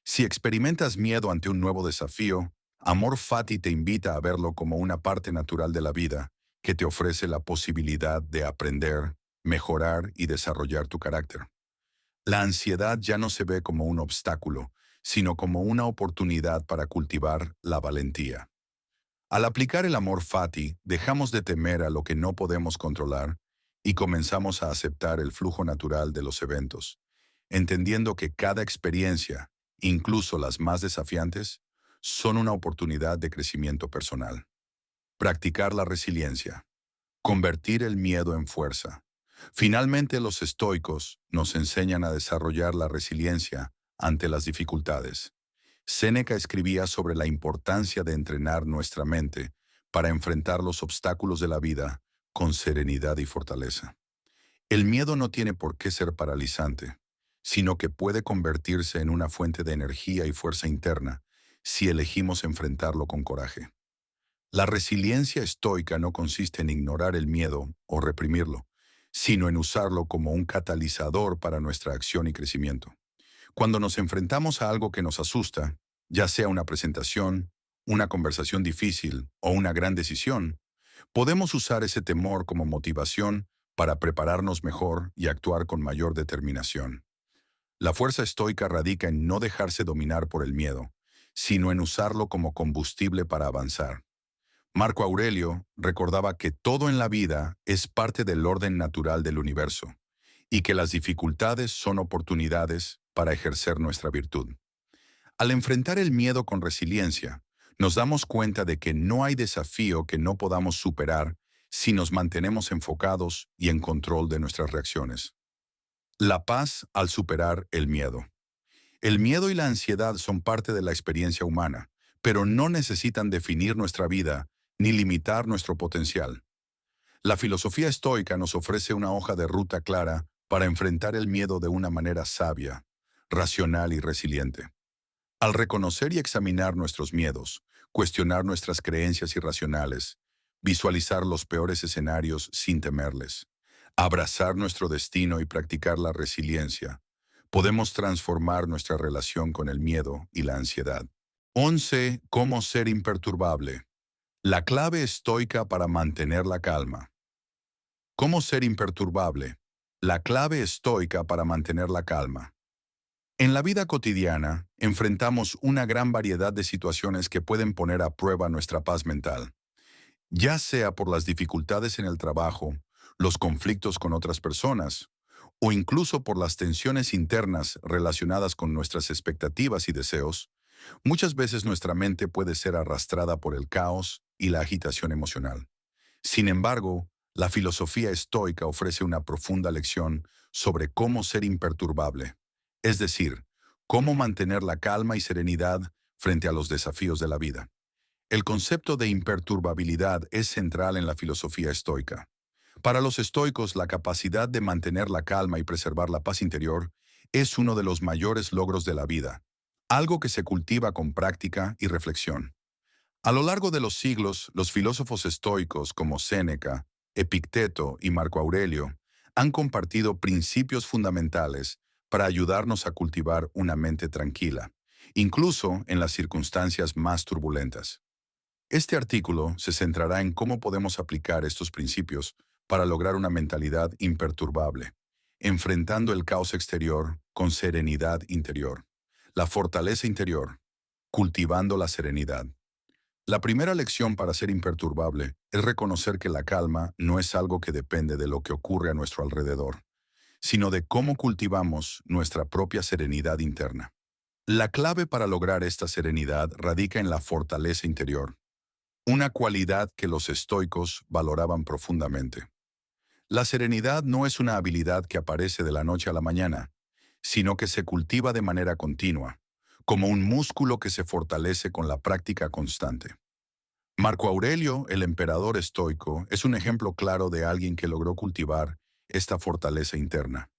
Si experimentas miedo ante un nuevo desafío, Amor Fati te invita a verlo como una parte natural de la vida que te ofrece la posibilidad de aprender, mejorar y desarrollar tu carácter. La ansiedad ya no se ve como un obstáculo, sino como una oportunidad para cultivar la valentía. Al aplicar el amor fati, dejamos de temer a lo que no podemos controlar y comenzamos a aceptar el flujo natural de los eventos, entendiendo que cada experiencia, incluso las más desafiantes, son una oportunidad de crecimiento personal. Practicar la resiliencia. Convertir el miedo en fuerza. Finalmente, los estoicos nos enseñan a desarrollar la resiliencia ante las dificultades. Séneca escribía sobre la importancia de entrenar nuestra mente para enfrentar los obstáculos de la vida con serenidad y fortaleza. El miedo no tiene por qué ser paralizante, sino que puede convertirse en una fuente de energía y fuerza interna si elegimos enfrentarlo con coraje. La resiliencia estoica no consiste en ignorar el miedo o reprimirlo, sino en usarlo como un catalizador para nuestra acción y crecimiento. Cuando nos enfrentamos a algo que nos asusta, ya sea una presentación, una conversación difícil o una gran decisión, podemos usar ese temor como motivación para prepararnos mejor y actuar con mayor determinación. La fuerza estoica radica en no dejarse dominar por el miedo, sino en usarlo como combustible para avanzar. Marco Aurelio recordaba que todo en la vida es parte del orden natural del universo y que las dificultades son oportunidades para ejercer nuestra virtud. Al enfrentar el miedo con resiliencia, nos damos cuenta de que no hay desafío que no podamos superar si nos mantenemos enfocados y en control de nuestras reacciones. La paz al superar el miedo. El miedo y la ansiedad son parte de la experiencia humana, pero no necesitan definir nuestra vida ni limitar nuestro potencial. La filosofía estoica nos ofrece una hoja de ruta clara para enfrentar el miedo de una manera sabia, racional y resiliente. Al reconocer y examinar nuestros miedos, cuestionar nuestras creencias irracionales, visualizar los peores escenarios sin temerles, abrazar nuestro destino y practicar la resiliencia, podemos transformar nuestra relación con el miedo y la ansiedad. 11. Cómo ser imperturbable. La clave estoica para mantener la calma. ¿Cómo ser imperturbable? La clave estoica para mantener la calma. En la vida cotidiana, enfrentamos una gran variedad de situaciones que pueden poner a prueba nuestra paz mental, ya sea por las dificultades en el trabajo, los conflictos con otras personas, o incluso por las tensiones internas relacionadas con nuestras expectativas y deseos. Muchas veces nuestra mente puede ser arrastrada por el caos y la agitación emocional. Sin embargo, la filosofía estoica ofrece una profunda lección sobre cómo ser imperturbable, es decir, cómo mantener la calma y serenidad frente a los desafíos de la vida. El concepto de imperturbabilidad es central en la filosofía estoica. Para los estoicos, la capacidad de mantener la calma y preservar la paz interior es uno de los mayores logros de la vida, algo que se cultiva con práctica y reflexión. A lo largo de los siglos, los filósofos estoicos como Séneca, Epicteto y Marco Aurelio han compartido principios fundamentales para ayudarnos a cultivar una mente tranquila, incluso en las circunstancias más turbulentas. Este artículo se centrará en cómo podemos aplicar estos principios para lograr una mentalidad imperturbable, enfrentando el caos exterior con serenidad interior. La fortaleza interior, cultivando la serenidad. La primera lección para ser imperturbable es reconocer que la calma no es algo que depende de lo que ocurre a nuestro alrededor, sino de cómo cultivamos nuestra propia serenidad interna. La clave para lograr esta serenidad radica en la fortaleza interior, una cualidad que los estoicos valoraban profundamente. La serenidad no es una habilidad que aparece de la noche a la mañana, sino que se cultiva de manera continua, como un músculo que se fortalece con la práctica constante. Marco Aurelio, el emperador estoico, es un ejemplo claro de alguien que logró cultivar esta fortaleza interna.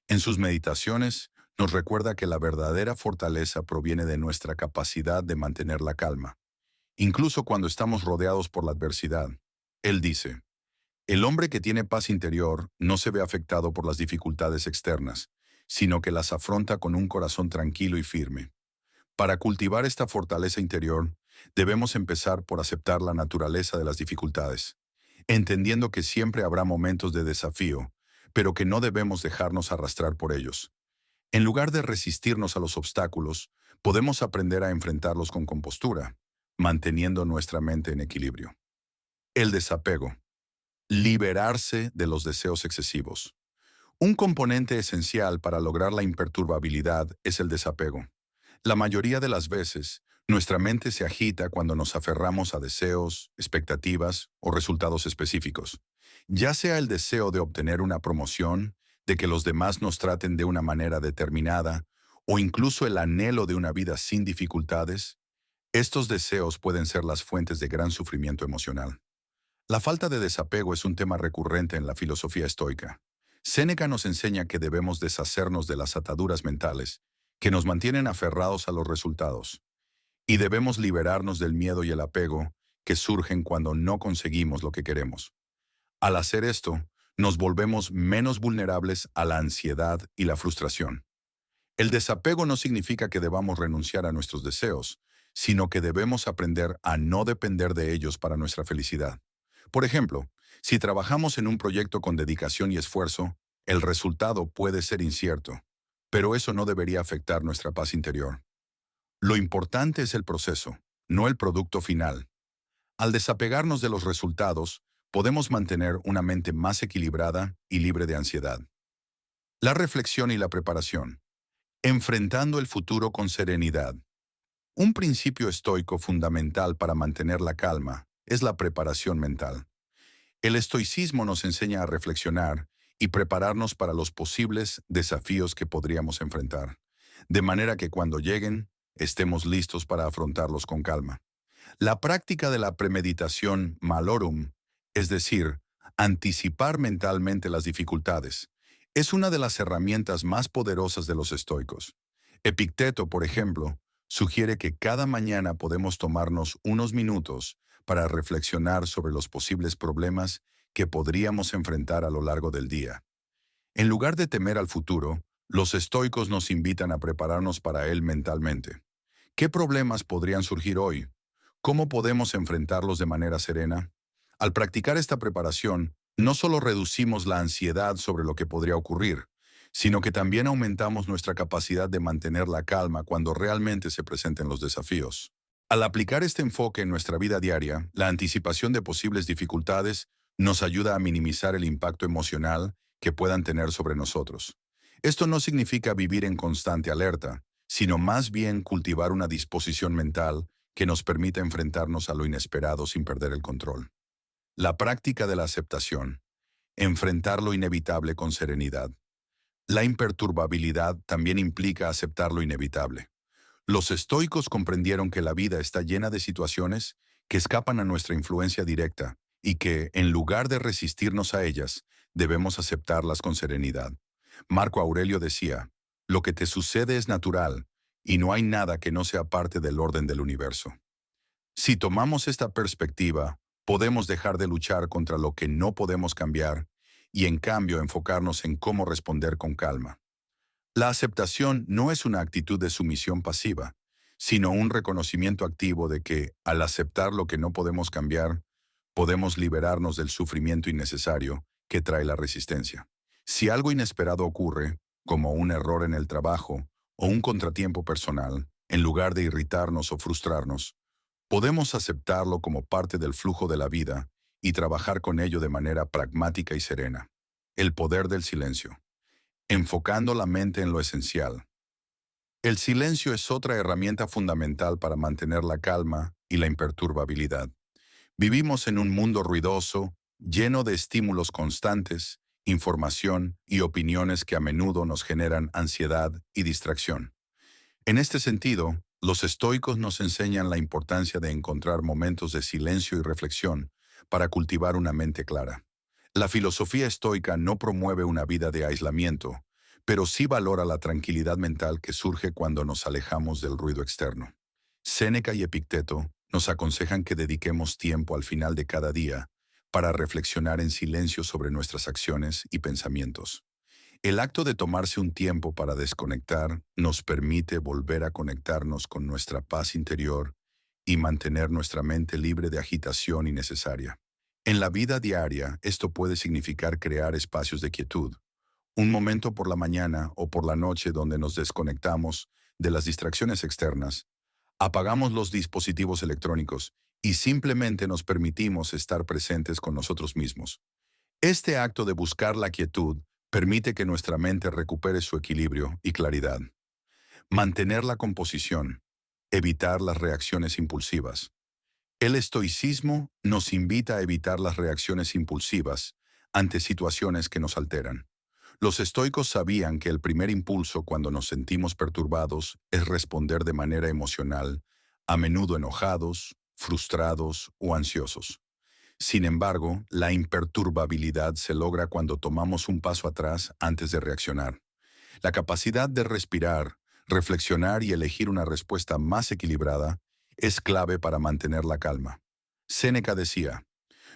En sus meditaciones, nos recuerda que la verdadera fortaleza proviene de nuestra capacidad de mantener la calma, incluso cuando estamos rodeados por la adversidad. Él dice, el hombre que tiene paz interior no se ve afectado por las dificultades externas, sino que las afronta con un corazón tranquilo y firme. Para cultivar esta fortaleza interior, debemos empezar por aceptar la naturaleza de las dificultades, entendiendo que siempre habrá momentos de desafío, pero que no debemos dejarnos arrastrar por ellos. En lugar de resistirnos a los obstáculos, podemos aprender a enfrentarlos con compostura, manteniendo nuestra mente en equilibrio. El desapego. Liberarse de los deseos excesivos. Un componente esencial para lograr la imperturbabilidad es el desapego. La mayoría de las veces, nuestra mente se agita cuando nos aferramos a deseos, expectativas o resultados específicos. Ya sea el deseo de obtener una promoción, de que los demás nos traten de una manera determinada, o incluso el anhelo de una vida sin dificultades, estos deseos pueden ser las fuentes de gran sufrimiento emocional. La falta de desapego es un tema recurrente en la filosofía estoica. Séneca nos enseña que debemos deshacernos de las ataduras mentales que nos mantienen aferrados a los resultados, y debemos liberarnos del miedo y el apego que surgen cuando no conseguimos lo que queremos. Al hacer esto, nos volvemos menos vulnerables a la ansiedad y la frustración. El desapego no significa que debamos renunciar a nuestros deseos, sino que debemos aprender a no depender de ellos para nuestra felicidad. Por ejemplo, si trabajamos en un proyecto con dedicación y esfuerzo, el resultado puede ser incierto, pero eso no debería afectar nuestra paz interior. Lo importante es el proceso, no el producto final. Al desapegarnos de los resultados, podemos mantener una mente más equilibrada y libre de ansiedad. La reflexión y la preparación. Enfrentando el futuro con serenidad. Un principio estoico fundamental para mantener la calma es la preparación mental. El estoicismo nos enseña a reflexionar y prepararnos para los posibles desafíos que podríamos enfrentar, de manera que cuando lleguen, estemos listos para afrontarlos con calma. La práctica de la premeditación malorum, es decir, anticipar mentalmente las dificultades, es una de las herramientas más poderosas de los estoicos. Epicteto, por ejemplo, sugiere que cada mañana podemos tomarnos unos minutos para reflexionar sobre los posibles problemas que podríamos enfrentar a lo largo del día. En lugar de temer al futuro, los estoicos nos invitan a prepararnos para él mentalmente. ¿Qué problemas podrían surgir hoy? ¿Cómo podemos enfrentarlos de manera serena? Al practicar esta preparación, no solo reducimos la ansiedad sobre lo que podría ocurrir, sino que también aumentamos nuestra capacidad de mantener la calma cuando realmente se presenten los desafíos. Al aplicar este enfoque en nuestra vida diaria, la anticipación de posibles dificultades nos ayuda a minimizar el impacto emocional que puedan tener sobre nosotros. Esto no significa vivir en constante alerta, sino más bien cultivar una disposición mental que nos permita enfrentarnos a lo inesperado sin perder el control. La práctica de la aceptación. Enfrentar lo inevitable con serenidad. La imperturbabilidad también implica aceptar lo inevitable. Los estoicos comprendieron que la vida está llena de situaciones que escapan a nuestra influencia directa y que, en lugar de resistirnos a ellas, debemos aceptarlas con serenidad. Marco Aurelio decía, lo que te sucede es natural y no hay nada que no sea parte del orden del universo. Si tomamos esta perspectiva, podemos dejar de luchar contra lo que no podemos cambiar y en cambio enfocarnos en cómo responder con calma. La aceptación no es una actitud de sumisión pasiva, sino un reconocimiento activo de que, al aceptar lo que no podemos cambiar, podemos liberarnos del sufrimiento innecesario que trae la resistencia. Si algo inesperado ocurre, como un error en el trabajo o un contratiempo personal, en lugar de irritarnos o frustrarnos, podemos aceptarlo como parte del flujo de la vida y trabajar con ello de manera pragmática y serena. El poder del silencio. Enfocando la mente en lo esencial. El silencio es otra herramienta fundamental para mantener la calma y la imperturbabilidad. Vivimos en un mundo ruidoso, lleno de estímulos constantes, información y opiniones que a menudo nos generan ansiedad y distracción. En este sentido, los estoicos nos enseñan la importancia de encontrar momentos de silencio y reflexión para cultivar una mente clara. La filosofía estoica no promueve una vida de aislamiento, pero sí valora la tranquilidad mental que surge cuando nos alejamos del ruido externo. Séneca y Epicteto nos aconsejan que dediquemos tiempo al final de cada día para reflexionar en silencio sobre nuestras acciones y pensamientos. El acto de tomarse un tiempo para desconectar nos permite volver a conectarnos con nuestra paz interior y mantener nuestra mente libre de agitación innecesaria. En la vida diaria, esto puede significar crear espacios de quietud, un momento por la mañana o por la noche donde nos desconectamos de las distracciones externas, apagamos los dispositivos electrónicos y simplemente nos permitimos estar presentes con nosotros mismos. Este acto de buscar la quietud permite que nuestra mente recupere su equilibrio y claridad. Mantener la composición, evitar las reacciones impulsivas. El estoicismo nos invita a evitar las reacciones impulsivas ante situaciones que nos alteran. Los estoicos sabían que el primer impulso cuando nos sentimos perturbados es responder de manera emocional, a menudo enojados, frustrados o ansiosos. Sin embargo, la imperturbabilidad se logra cuando tomamos un paso atrás antes de reaccionar. La capacidad de respirar, reflexionar y elegir una respuesta más equilibrada es clave para mantener la calma. Séneca decía,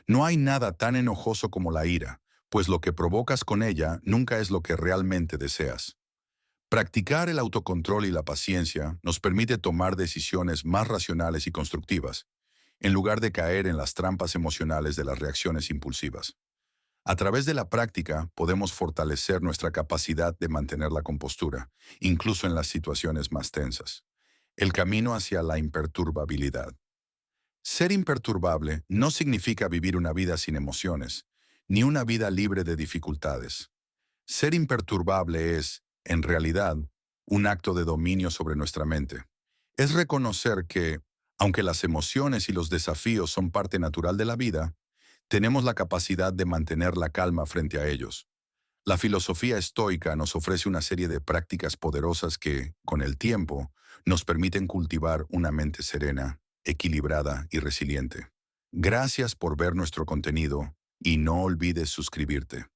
no hay nada tan enojoso como la ira, pues lo que provocas con ella nunca es lo que realmente deseas. Practicar el autocontrol y la paciencia nos permite tomar decisiones más racionales y constructivas, en lugar de caer en las trampas emocionales de las reacciones impulsivas. A través de la práctica podemos fortalecer nuestra capacidad de mantener la compostura, incluso en las situaciones más tensas. El camino hacia la imperturbabilidad. Ser imperturbable no significa vivir una vida sin emociones, ni una vida libre de dificultades. Ser imperturbable es, en realidad, un acto de dominio sobre nuestra mente. Es reconocer que, aunque las emociones y los desafíos son parte natural de la vida, tenemos la capacidad de mantener la calma frente a ellos. La filosofía estoica nos ofrece una serie de prácticas poderosas que, con el tiempo, nos permiten cultivar una mente serena, equilibrada y resiliente. Gracias por ver nuestro contenido y no olvides suscribirte.